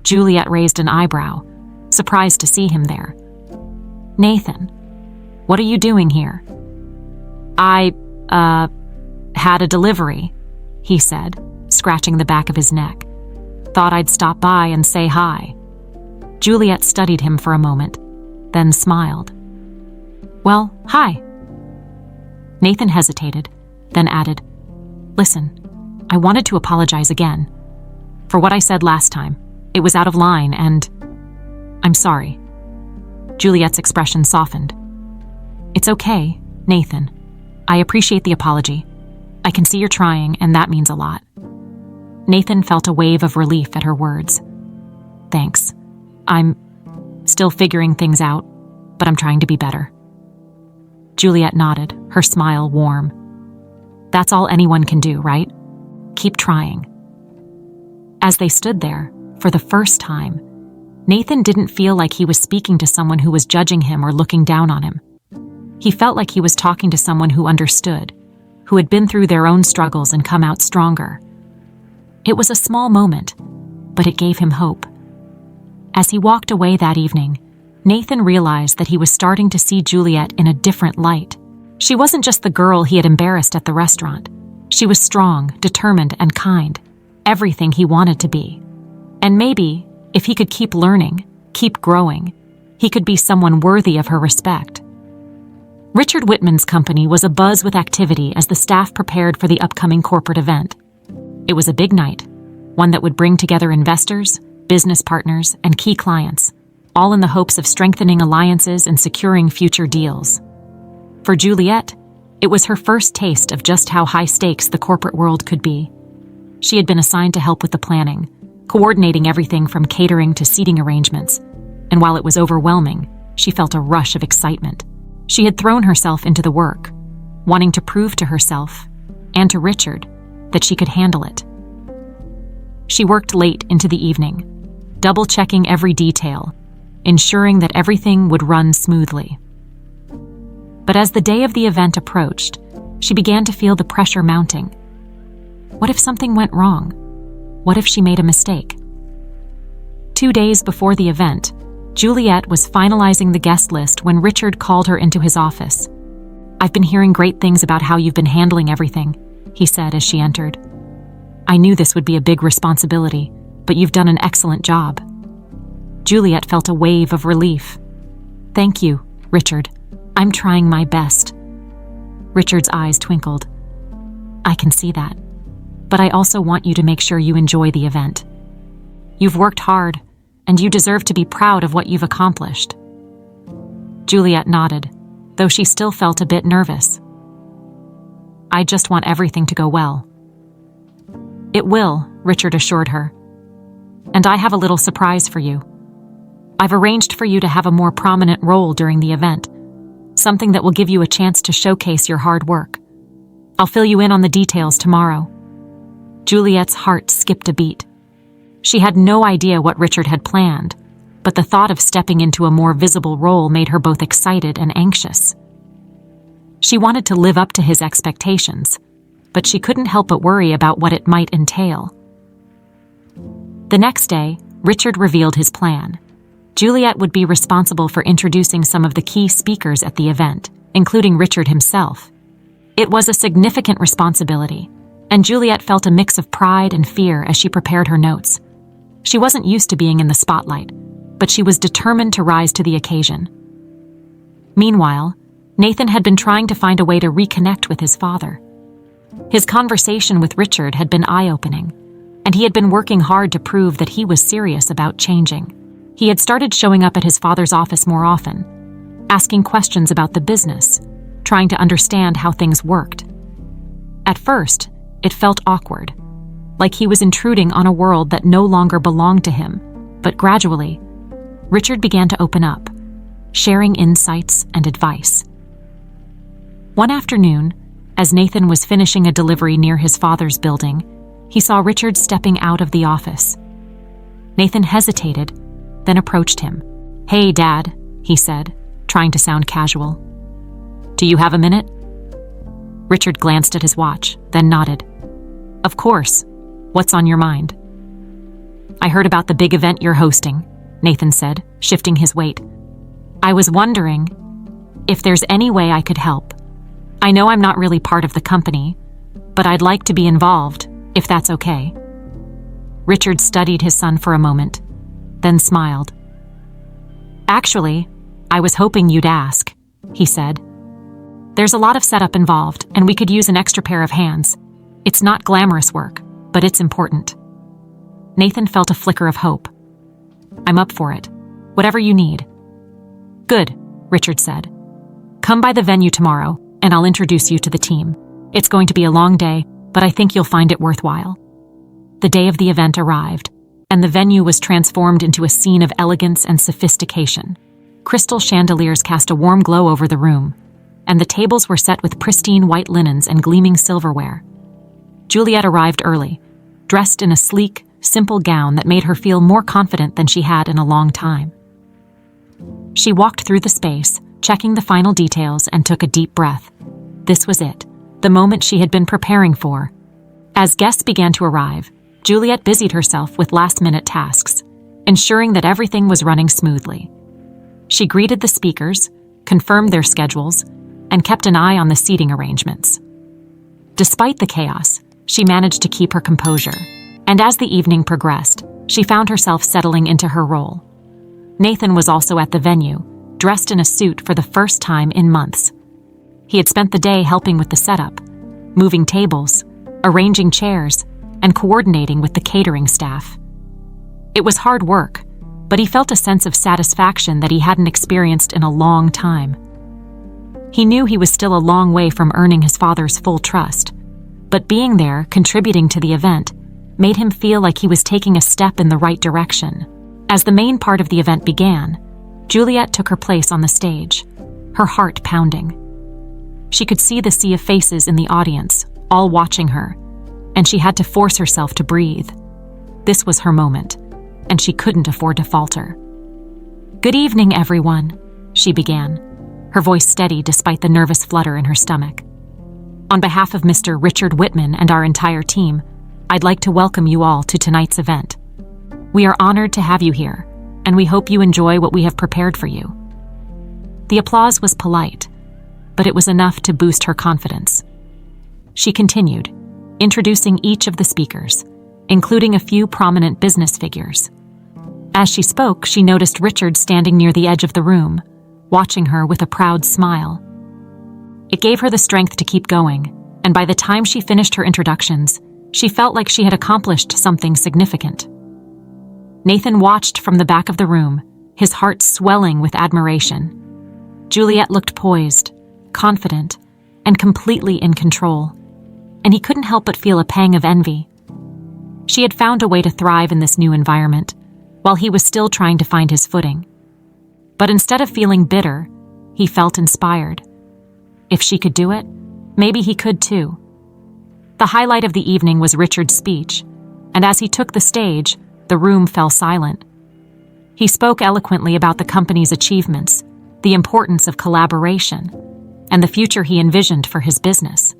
Speaker 1: Juliet raised an eyebrow, surprised to see him there. "Nathan, what are you doing here?" I had a delivery," he said, scratching the back of his neck. "Thought I'd stop by and say hi." Juliet studied him for a moment, then smiled. "Well, hi." Nathan hesitated, then added, "Listen, I wanted to apologize again. For what I said last time, it was out of line and I'm sorry." Juliet's expression softened. "It's okay, Nathan. I appreciate the apology. I can see you're trying, and that means a lot." Nathan felt a wave of relief at her words. "Thanks. I'm still figuring things out, but I'm trying to be better." Juliet nodded, her smile warm. "That's all anyone can do, right? Keep trying." As they stood there, for the first time, Nathan didn't feel like he was speaking to someone who was judging him or looking down on him. He felt like he was talking to someone who understood, who had been through their own struggles and come out stronger. It was a small moment, but it gave him hope. As he walked away that evening, Nathan realized that he was starting to see Juliet in a different light. She wasn't just the girl he had embarrassed at the restaurant. She was strong, determined, and kind, everything he wanted to be. And maybe, if he could keep learning, keep growing, he could be someone worthy of her respect. Richard Whitman's company was abuzz with activity as the staff prepared for the upcoming corporate event. It was a big night, one that would bring together investors, business partners, and key clients, all in the hopes of strengthening alliances and securing future deals. For Juliet, it was her first taste of just how high stakes the corporate world could be. She had been assigned to help with the planning, coordinating everything from catering to seating arrangements, and while it was overwhelming, she felt a rush of excitement. She had thrown herself into the work, wanting to prove to herself, and to Richard, that she could handle it. She worked late into the evening, double-checking every detail, ensuring that everything would run smoothly. But as the day of the event approached, she began to feel the pressure mounting. What if something went wrong? What if she made a mistake? 2 days before the event, Juliet was finalizing the guest list when Richard called her into his office. "I've been hearing great things about how you've been handling everything," he said as she entered. "I knew this would be a big responsibility, but you've done an excellent job." Juliet felt a wave of relief. "Thank you, Richard. I'm trying my best." Richard's eyes twinkled. "I can see that. But I also want you to make sure you enjoy the event. You've worked hard, and you deserve to be proud of what you've accomplished." Juliet nodded, though she still felt a bit nervous. "I just want everything to go well." "It will," Richard assured her. "And I have a little surprise for you. I've arranged for you to have a more prominent role during the event, something that will give you a chance to showcase your hard work. I'll fill you in on the details tomorrow." Juliet's heart skipped a beat. She had no idea what Richard had planned, but the thought of stepping into a more visible role made her both excited and anxious. She wanted to live up to his expectations, but she couldn't help but worry about what it might entail. The next day, Richard revealed his plan. Juliet would be responsible for introducing some of the key speakers at the event, including Richard himself. It was a significant responsibility, and Juliet felt a mix of pride and fear as she prepared her notes. She wasn't used to being in the spotlight, but she was determined to rise to the occasion. Meanwhile, Nathan had been trying to find a way to reconnect with his father. His conversation with Richard had been eye-opening, and he had been working hard to prove that he was serious about changing. He had started showing up at his father's office more often, asking questions about the business, trying to understand how things worked. At first, it felt awkward, like he was intruding on a world that no longer belonged to him, but gradually, Richard began to open up, sharing insights and advice. One afternoon, as Nathan was finishing a delivery near his father's building, he saw Richard stepping out of the office. Nathan hesitated, then approached him. "Hey, Dad," he said, trying to sound casual. "Do you have a minute?" Richard glanced at his watch, then nodded. "Of course. What's on your mind?" "I heard about the big event you're hosting," Nathan said, shifting his weight. "I was wondering if there's any way I could help. I know I'm not really part of the company, but I'd like to be involved, if that's okay." Richard studied his son for a moment, then smiled. "Actually, I was hoping you'd ask," he said. "There's a lot of setup involved, and we could use an extra pair of hands. It's not glamorous work, but it's important." Nathan felt a flicker of hope. "I'm up for it. Whatever you need." "Good," Richard said. "Come by the venue tomorrow, and I'll introduce you to the team. It's going to be a long day, but I think you'll find it worthwhile." the day of the event arrived, and the venue was transformed into a scene of elegance and sophistication. Crystal chandeliers cast a warm glow over the room, and the tables were set with pristine white linens and gleaming silverware. Juliet arrived early, dressed in a sleek, simple gown that made her feel more confident than she had in a long time. She walked through the space, checking the final details, and took a deep breath. This was it, the moment she had been preparing for. As guests began to arrive, Juliet busied herself with last-minute tasks, ensuring that everything was running smoothly. She greeted the speakers, confirmed their schedules, and kept an eye on the seating arrangements. Despite the chaos, she managed to keep her composure, and as the evening progressed, she found herself settling into her role. Nathan was also at the venue, dressed in a suit for the first time in months. He had spent the day helping with the setup, moving tables, arranging chairs, and coordinating with the catering staff. It was hard work, but he felt a sense of satisfaction that he hadn't experienced in a long time. He knew he was still a long way from earning his father's full trust, but being there, contributing to the event, made him feel like he was taking a step in the right direction. As the main part of the event began, Juliet took her place on the stage, her heart pounding. She could see the sea of faces in the audience, all watching her, and she had to force herself to breathe. This was her moment, and she couldn't afford to falter. "Good evening, everyone," she began, her voice steady despite the nervous flutter in her stomach. "On behalf of Mr. Richard Whitman and our entire team, I'd like to welcome you all to tonight's event. We are honored to have you here, and we hope you enjoy what we have prepared for you." The applause was polite, but it was enough to boost her confidence. She continued, introducing each of the speakers, including a few prominent business figures. As she spoke, she noticed Richard standing near the edge of the room, watching her with a proud smile. It gave her the strength to keep going, and by the time she finished her introductions, she felt like she had accomplished something significant. Nathan watched from the back of the room, his heart swelling with admiration. Juliet looked poised, confident, and completely in control, and he couldn't help but feel a pang of envy. She had found a way to thrive in this new environment, while he was still trying to find his footing. But instead of feeling bitter, he felt inspired. If she could do it, maybe he could too. The highlight of the evening was Richard's speech, and as he took the stage, the room fell silent. He spoke eloquently about the company's achievements, the importance of collaboration, and the future he envisioned for his business.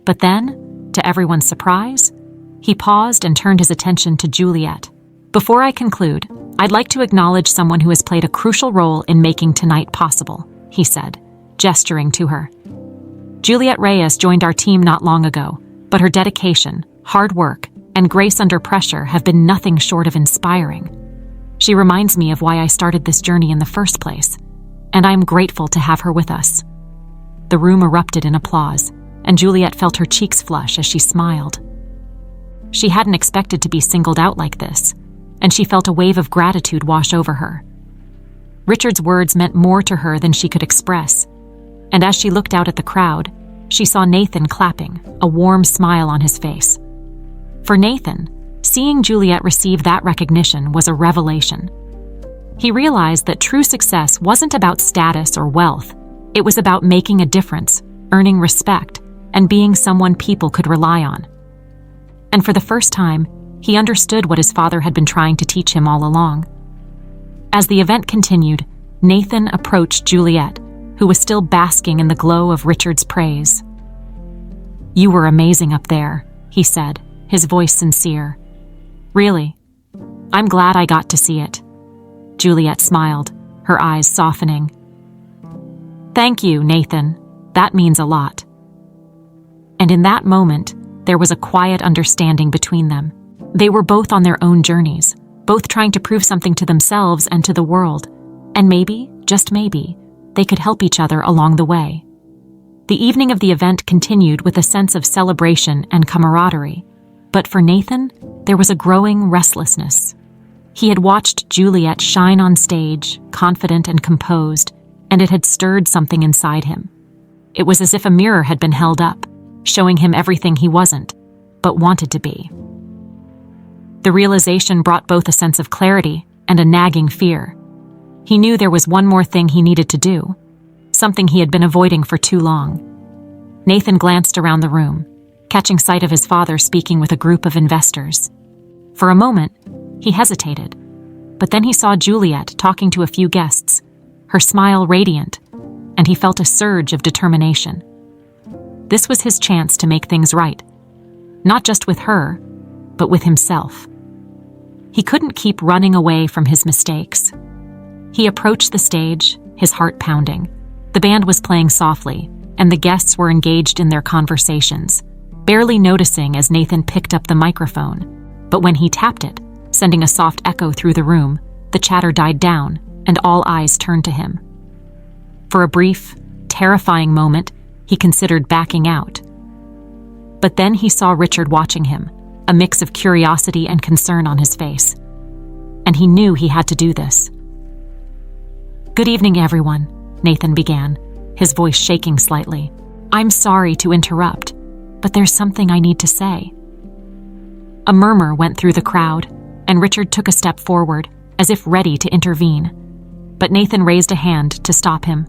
Speaker 1: But then, to everyone's surprise, he paused and turned his attention to Juliet. "Before I conclude, I'd like to acknowledge someone who has played a crucial role in making tonight possible," he said, gesturing to her. "Juliet Reyes joined our team not long ago, but her dedication, hard work, and grace under pressure have been nothing short of inspiring. She reminds me of why I started this journey in the first place, and I am grateful to have her with us." The room erupted in applause, and Juliet felt her cheeks flush as she smiled. She hadn't expected to be singled out like this, and she felt a wave of gratitude wash over her. Richard's words meant more to her than she could express, and as she looked out at the crowd, she saw Nathan clapping, a warm smile on his face. For Nathan, seeing Juliet receive that recognition was a revelation. He realized that true success wasn't about status or wealth. It was about making a difference, earning respect, and being someone people could rely on. And for the first time, he understood what his father had been trying to teach him all along. As the event continued, Nathan approached Juliet, who was still basking in the glow of Richard's praise. "You were amazing up there," he said, his voice sincere. "Really, I'm glad I got to see it." Juliet smiled, her eyes softening. "Thank you, Nathan. That means a lot." And in that moment, there was a quiet understanding between them. They were both on their own journeys, both trying to prove something to themselves and to the world, and maybe, just maybe, they could help each other along the way. The evening of the event continued with a sense of celebration and camaraderie, but for Nathan, there was a growing restlessness. He had watched Juliet shine on stage, confident and composed, and it had stirred something inside him. It was as if a mirror had been held up, showing him everything he wasn't, but wanted to be. The realization brought both a sense of clarity and a nagging fear. He knew there was one more thing he needed to do, something he had been avoiding for too long. Nathan glanced around the room, catching sight of his father speaking with a group of investors. For a moment, he hesitated, but then he saw Juliet talking to a few guests, her smile radiant, and he felt a surge of determination. This was his chance to make things right, not just with her, but with himself. He couldn't keep running away from his mistakes. He approached the stage, his heart pounding. The band was playing softly, and the guests were engaged in their conversations, barely noticing as Nathan picked up the microphone. But when he tapped it, sending a soft echo through the room, the chatter died down, and all eyes turned to him. For a brief, terrifying moment, he considered backing out. But then he saw Richard watching him, a mix of curiosity and concern on his face. And he knew he had to do this. "Good evening, everyone," Nathan began, his voice shaking slightly. "I'm sorry to interrupt, but there's something I need to say." A murmur went through the crowd, and Richard took a step forward, as if ready to intervene. But Nathan raised a hand to stop him.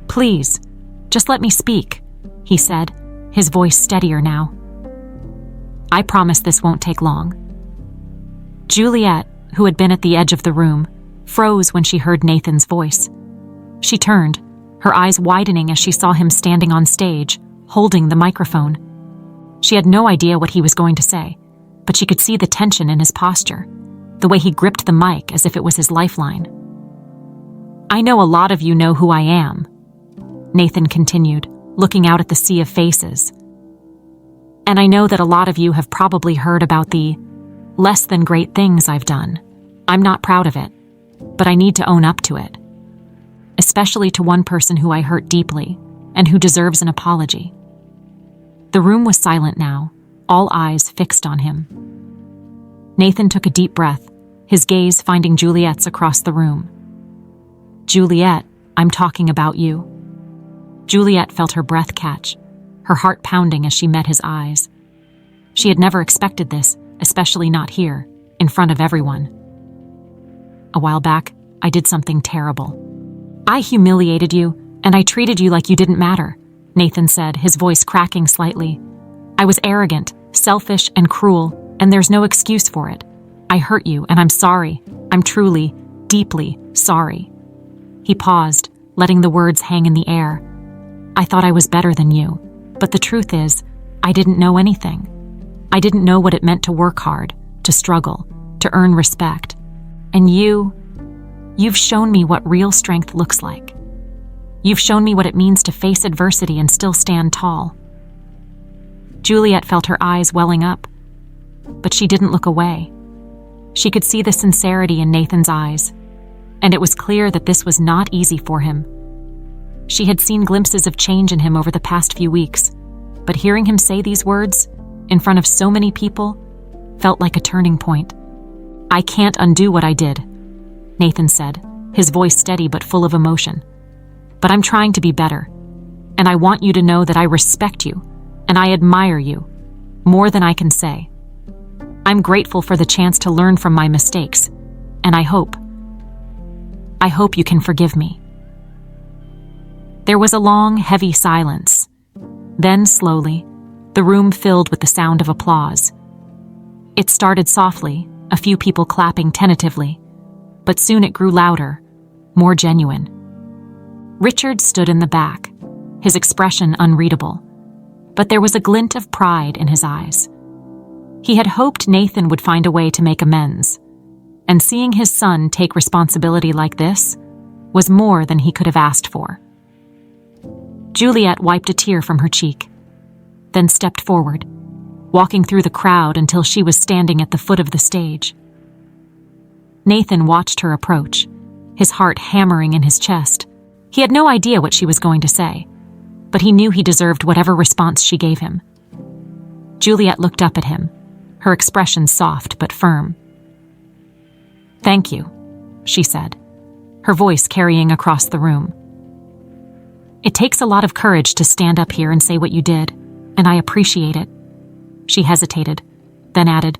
Speaker 1: "Please, just let me speak," he said, his voice steadier now. "I promise this won't take long." Juliet, who had been at the edge of the room, froze when she heard Nathan's voice. She turned, her eyes widening as she saw him standing on stage, holding the microphone. She had no idea what he was going to say, but she could see the tension in his posture, the way he gripped the mic as if it was his lifeline. "I know a lot of you know who I am," Nathan continued, looking out at the sea of faces. "And I know that a lot of you have probably heard about the less than great things I've done. I'm not proud of it, but I need to own up to it. Especially to one person who I hurt deeply, and who deserves an apology." The room was silent now, all eyes fixed on him. Nathan took a deep breath, his gaze finding Juliet's across the room. "Juliet, I'm talking about you." Juliet felt her breath catch, her heart pounding as she met his eyes. She had never expected this, especially not here, in front of everyone. "A while back, I did something terrible. I humiliated you, and I treated you like you didn't matter," Nathan said, his voice cracking slightly. "I was arrogant, selfish, and cruel, and there's no excuse for it. I hurt you, and I'm sorry. I'm truly, deeply sorry." He paused, letting the words hang in the air. "I thought I was better than you, but the truth is, I didn't know anything. I didn't know what it meant to work hard, to struggle, to earn respect. And you've shown me what real strength looks like. You've shown me what it means to face adversity and still stand tall." Juliet felt her eyes welling up, but she didn't look away. She could see the sincerity in Nathan's eyes, and it was clear that this was not easy for him. She had seen glimpses of change in him over the past few weeks, but hearing him say these words, in front of so many people, felt like a turning point. "I can't undo what I did," Nathan said, his voice steady but full of emotion. "But I'm trying to be better, and I want you to know that I respect you, and I admire you, more than I can say. I'm grateful for the chance to learn from my mistakes, and I hope you can forgive me." There was a long, heavy silence. Then, slowly, the room filled with the sound of applause. It started softly, a few people clapping tentatively, but soon it grew louder, more genuine. Richard stood in the back, his expression unreadable, but there was a glint of pride in his eyes. He had hoped Nathan would find a way to make amends, and seeing his son take responsibility like this was more than he could have asked for. Juliet wiped a tear from her cheek, then stepped forward, walking through the crowd until she was standing at the foot of the stage. Nathan watched her approach, his heart hammering in his chest. He had no idea what she was going to say, but he knew he deserved whatever response she gave him. Juliet looked up at him, her expression soft but firm. "Thank you," she said, her voice carrying across the room. "It takes a lot of courage to stand up here and say what you did, and I appreciate it." She hesitated, then added,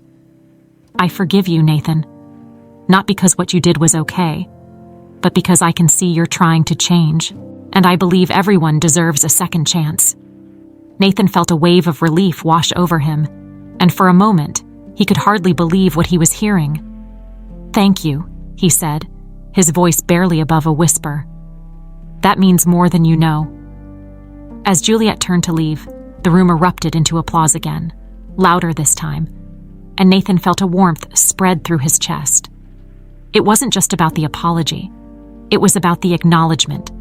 Speaker 1: "I forgive you, Nathan. Not because what you did was okay, but because I can see you're trying to change, and I believe everyone deserves a second chance." Nathan felt a wave of relief wash over him, and for a moment, he could hardly believe what he was hearing. "Thank you," he said, his voice barely above a whisper. "That means more than you know." As Juliet turned to leave, the room erupted into applause again, louder this time, and Nathan felt a warmth spread through his chest. It wasn't just about the apology. It was about the acknowledgement,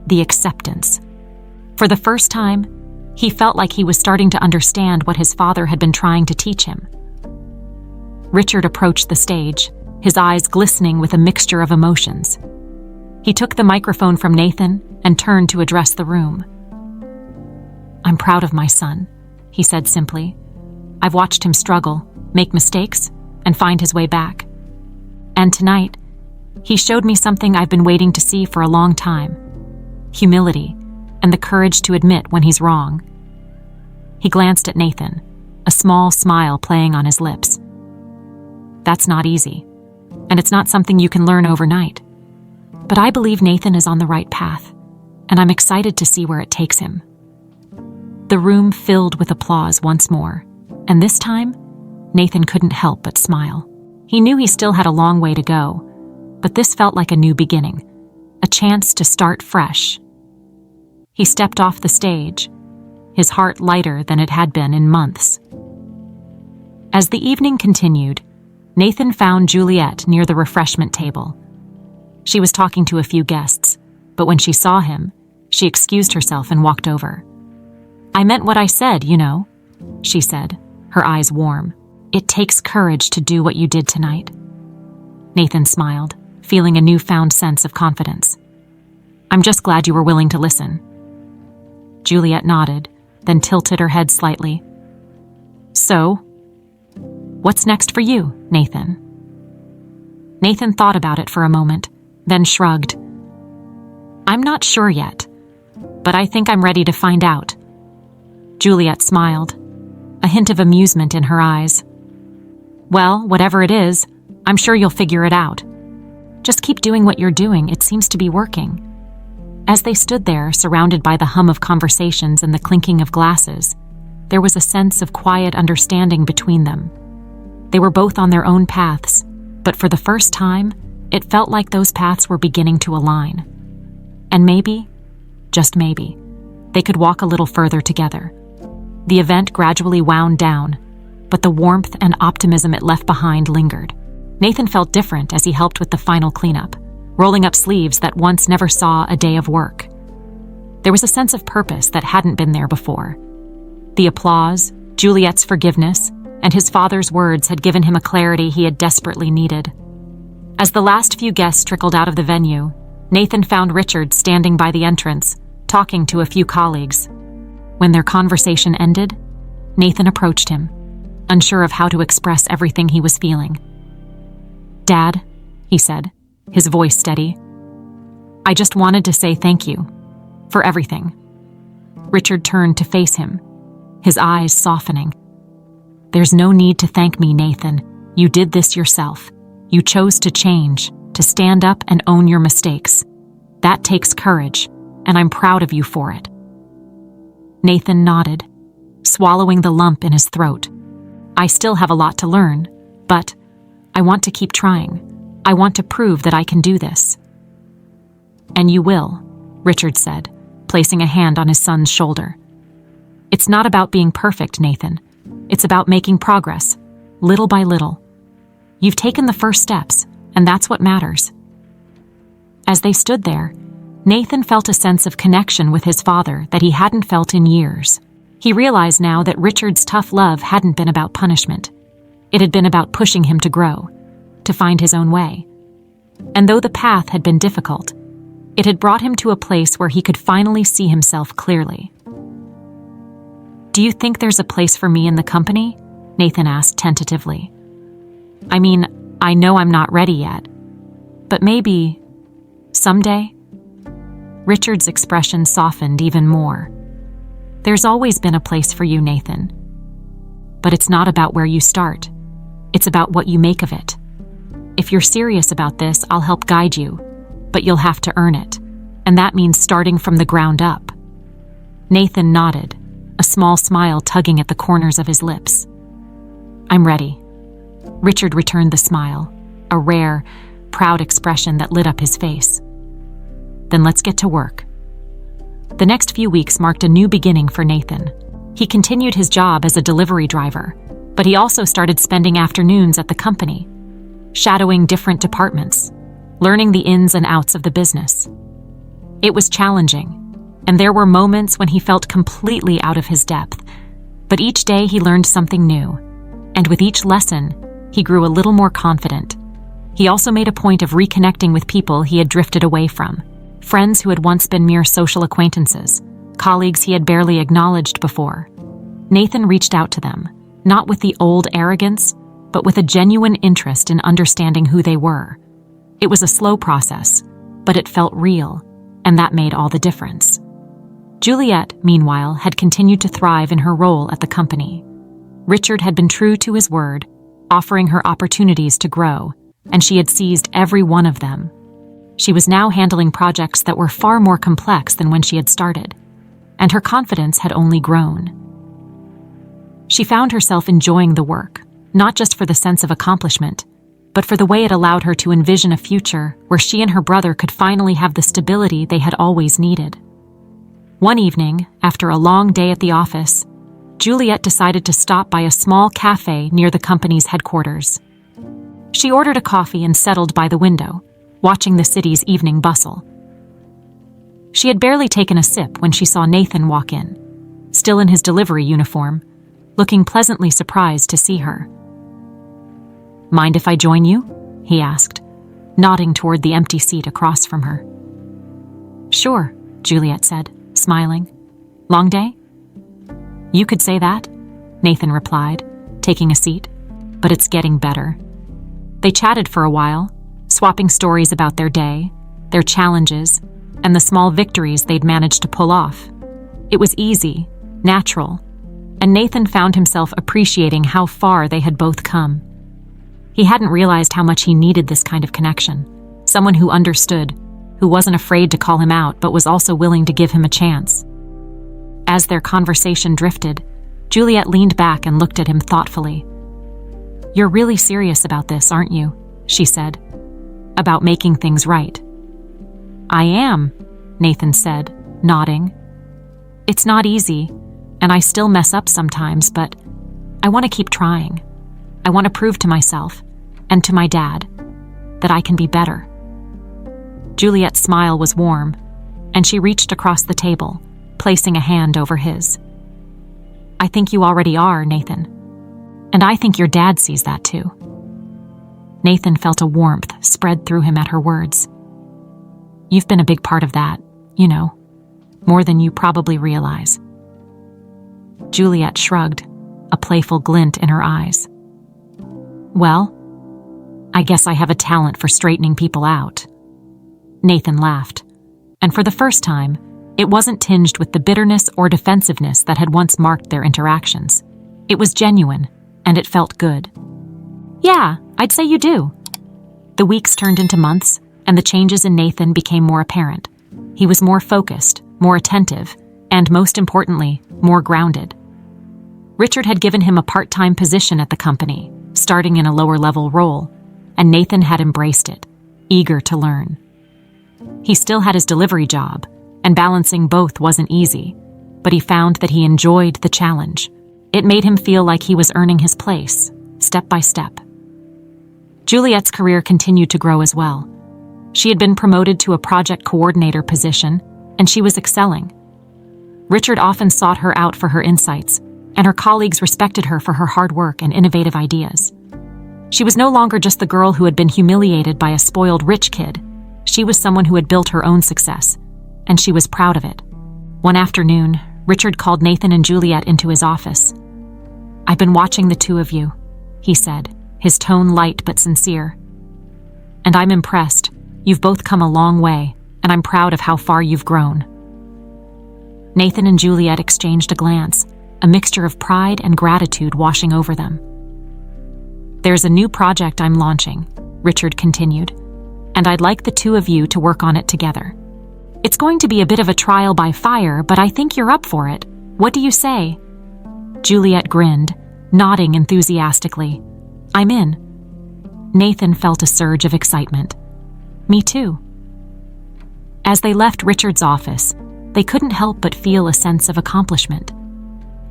Speaker 1: the acceptance. For the first time, he felt like he was starting to understand what his father had been trying to teach him. Richard approached the stage, his eyes glistening with a mixture of emotions. He took the microphone from Nathan and turned to address the room. "I'm proud of my son," he said simply. "I've watched him struggle, make mistakes, and find his way back. And tonight, he showed me something I've been waiting to see for a long time: humility and the courage to admit when he's wrong." He glanced at Nathan, a small smile playing on his lips. "That's not easy, and it's not something you can learn overnight. But I believe Nathan is on the right path, and I'm excited to see where it takes him." The room filled with applause once more, and this time, Nathan couldn't help but smile. He knew he still had a long way to go, but this felt like a new beginning, a chance to start fresh. He stepped off the stage, his heart lighter than it had been in months. As the evening continued, Nathan found Juliet near the refreshment table. She was talking to a few guests, but when she saw him, she excused herself and walked over. "I meant what I said, you know," she said, her eyes warm. "It takes courage to do what you did tonight." Nathan smiled, feeling a newfound sense of confidence. "I'm just glad you were willing to listen." Juliet nodded, then tilted her head slightly. "So, what's next for you, Nathan?" Nathan thought about it for a moment, then shrugged. "I'm not sure yet, but I think I'm ready to find out." Juliet smiled, a hint of amusement in her eyes. "Well, whatever it is, I'm sure you'll figure it out. Just keep doing what you're doing, it seems to be working." As they stood there, surrounded by the hum of conversations and the clinking of glasses, there was a sense of quiet understanding between them. They were both on their own paths, but for the first time, it felt like those paths were beginning to align. And maybe, just maybe, they could walk a little further together. The event gradually wound down, but the warmth and optimism it left behind lingered. Nathan felt different as he helped with the final cleanup, rolling up sleeves that once never saw a day of work. There was a sense of purpose that hadn't been there before. The applause, Juliet's forgiveness, and his father's words had given him a clarity he had desperately needed. As the last few guests trickled out of the venue, Nathan found Richard standing by the entrance, talking to a few colleagues. When their conversation ended, Nathan approached him, unsure of how to express everything he was feeling. "Dad," he said, his voice steady, "I just wanted to say thank you for everything." Richard turned to face him, his eyes softening. "There's no need to thank me, Nathan. You did this yourself. You chose to change, to stand up and own your mistakes. That takes courage, and I'm proud of you for it." Nathan nodded, swallowing the lump in his throat. "I still have a lot to learn, but I want to keep trying. I want to prove that I can do this." "And you will," Richard said, placing a hand on his son's shoulder. "It's not about being perfect, Nathan. It's about making progress, little by little. You've taken the first steps, and that's what matters." As they stood there, Nathan felt a sense of connection with his father that he hadn't felt in years. He realized now that Richard's tough love hadn't been about punishment. It had been about pushing him to grow, to find his own way. And though the path had been difficult, it had brought him to a place where he could finally see himself clearly. "Do you think there's a place for me in the company?" Nathan asked tentatively. "I mean, I know I'm not ready yet, but maybe someday?" Richard's expression softened even more. "There's always been a place for you, Nathan. But it's not about where you start. It's about what you make of it. If you're serious about this, I'll help guide you, but you'll have to earn it, and that means starting from the ground up." Nathan nodded, a small smile tugging at the corners of his lips. "I'm ready." Richard returned the smile, a rare, proud expression that lit up his face. "Then let's get to work." The next few weeks marked a new beginning for Nathan. He continued his job as a delivery driver, but he also started spending afternoons at the company, shadowing different departments, learning the ins and outs of the business. It was challenging, and there were moments when he felt completely out of his depth, but each day he learned something new, and with each lesson, he grew a little more confident. He also made a point of reconnecting with people he had drifted away from, friends who had once been mere social acquaintances, colleagues he had barely acknowledged before. Nathan reached out to them, not with the old arrogance, but with a genuine interest in understanding who they were. It was a slow process, but it felt real, and that made all the difference. Juliet, meanwhile, had continued to thrive in her role at the company. Richard had been true to his word, offering her opportunities to grow, and she had seized every one of them. She was now handling projects that were far more complex than when she had started, and her confidence had only grown. She found herself enjoying the work, not just for the sense of accomplishment, but for the way it allowed her to envision a future where she and her brother could finally have the stability they had always needed. One evening, after a long day at the office, Juliet decided to stop by a small cafe near the company's headquarters. She ordered a coffee and settled by the window, watching the city's evening bustle. She had barely taken a sip when she saw Nathan walk in, still in his delivery uniform, looking pleasantly surprised to see her. "Mind if I join you?" he asked, nodding toward the empty seat across from her. "Sure," Juliet said, smiling. "Long day?" "You could say that," Nathan replied, taking a seat, "but it's getting better." They chatted for a while, swapping stories about their day, their challenges, and the small victories they'd managed to pull off. It was easy, natural, and Nathan found himself appreciating how far they had both come. He hadn't realized how much he needed this kind of connection, someone who understood, who wasn't afraid to call him out but was also willing to give him a chance. As their conversation drifted, Juliet leaned back and looked at him thoughtfully. "You're really serious about this, aren't you?" she said. "About making things right." "I am," Nathan said, nodding. "It's not easy, and I still mess up sometimes, but I want to keep trying. I want to prove to myself, and to my dad, that I can be better." Juliet's smile was warm, and she reached across the table, placing a hand over his. "I think you already are, Nathan. And I think your dad sees that too." Nathan felt a warmth spread through him at her words. "You've been a big part of that, you know, more than you probably realize." Juliet shrugged, a playful glint in her eyes. "Well, I guess I have a talent for straightening people out." Nathan laughed, and for the first time, it wasn't tinged with the bitterness or defensiveness that had once marked their interactions. It was genuine, and it felt good. "Yeah, I'd say you do." The weeks turned into months, and the changes in Nathan became more apparent. He was more focused, more attentive, and most importantly, more grounded. Richard had given him a part-time position at the company, starting in a lower-level role, and Nathan had embraced it, eager to learn. He still had his delivery job, and balancing both wasn't easy, but he found that he enjoyed the challenge. It made him feel like he was earning his place, step by step. Juliet's career continued to grow as well. She had been promoted to a project coordinator position, and she was excelling. Richard often sought her out for her insights, and her colleagues respected her for her hard work and innovative ideas. She was no longer just the girl who had been humiliated by a spoiled rich kid. She was someone who had built her own success, and she was proud of it. One afternoon, Richard called Nathan and Juliet into his office. "I've been watching the two of you," he said, his tone light but sincere. "And I'm impressed. You've both come a long way, and I'm proud of how far you've grown." Nathan and Juliet exchanged a glance, a mixture of pride and gratitude washing over them. "There's a new project I'm launching," Richard continued, "and I'd like the two of you to work on it together. It's going to be a bit of a trial by fire, but I think you're up for it. What do you say?" Juliet grinned, nodding enthusiastically. "I'm in." Nathan felt a surge of excitement. "Me too." As they left Richard's office, they couldn't help but feel a sense of accomplishment.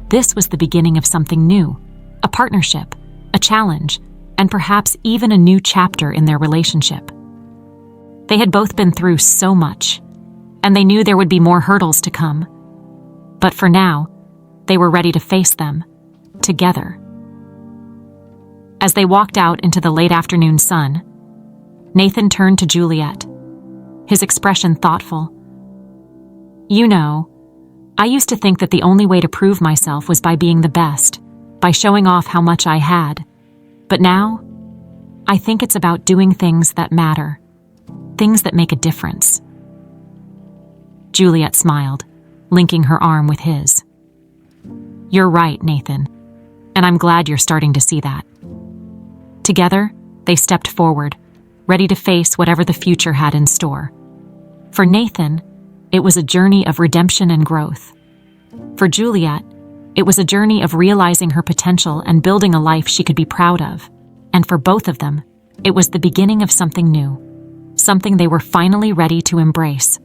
Speaker 1: This was the beginning of something new, a partnership, a challenge, and perhaps even a new chapter in their relationship. They had both been through so much, and they knew there would be more hurdles to come. But for now, they were ready to face them, together. As they walked out into the late afternoon sun, Nathan turned to Juliet, his expression thoughtful. "You know, I used to think that the only way to prove myself was by being the best, by showing off how much I had. But now, I think it's about doing things that matter, things that make a difference." Juliet smiled, linking her arm with his. "You're right, Nathan, and I'm glad you're starting to see that." Together, they stepped forward, ready to face whatever the future had in store. For Nathan, it was a journey of redemption and growth. For Juliet, it was a journey of realizing her potential and building a life she could be proud of. And for both of them, it was the beginning of something new, something they were finally ready to embrace.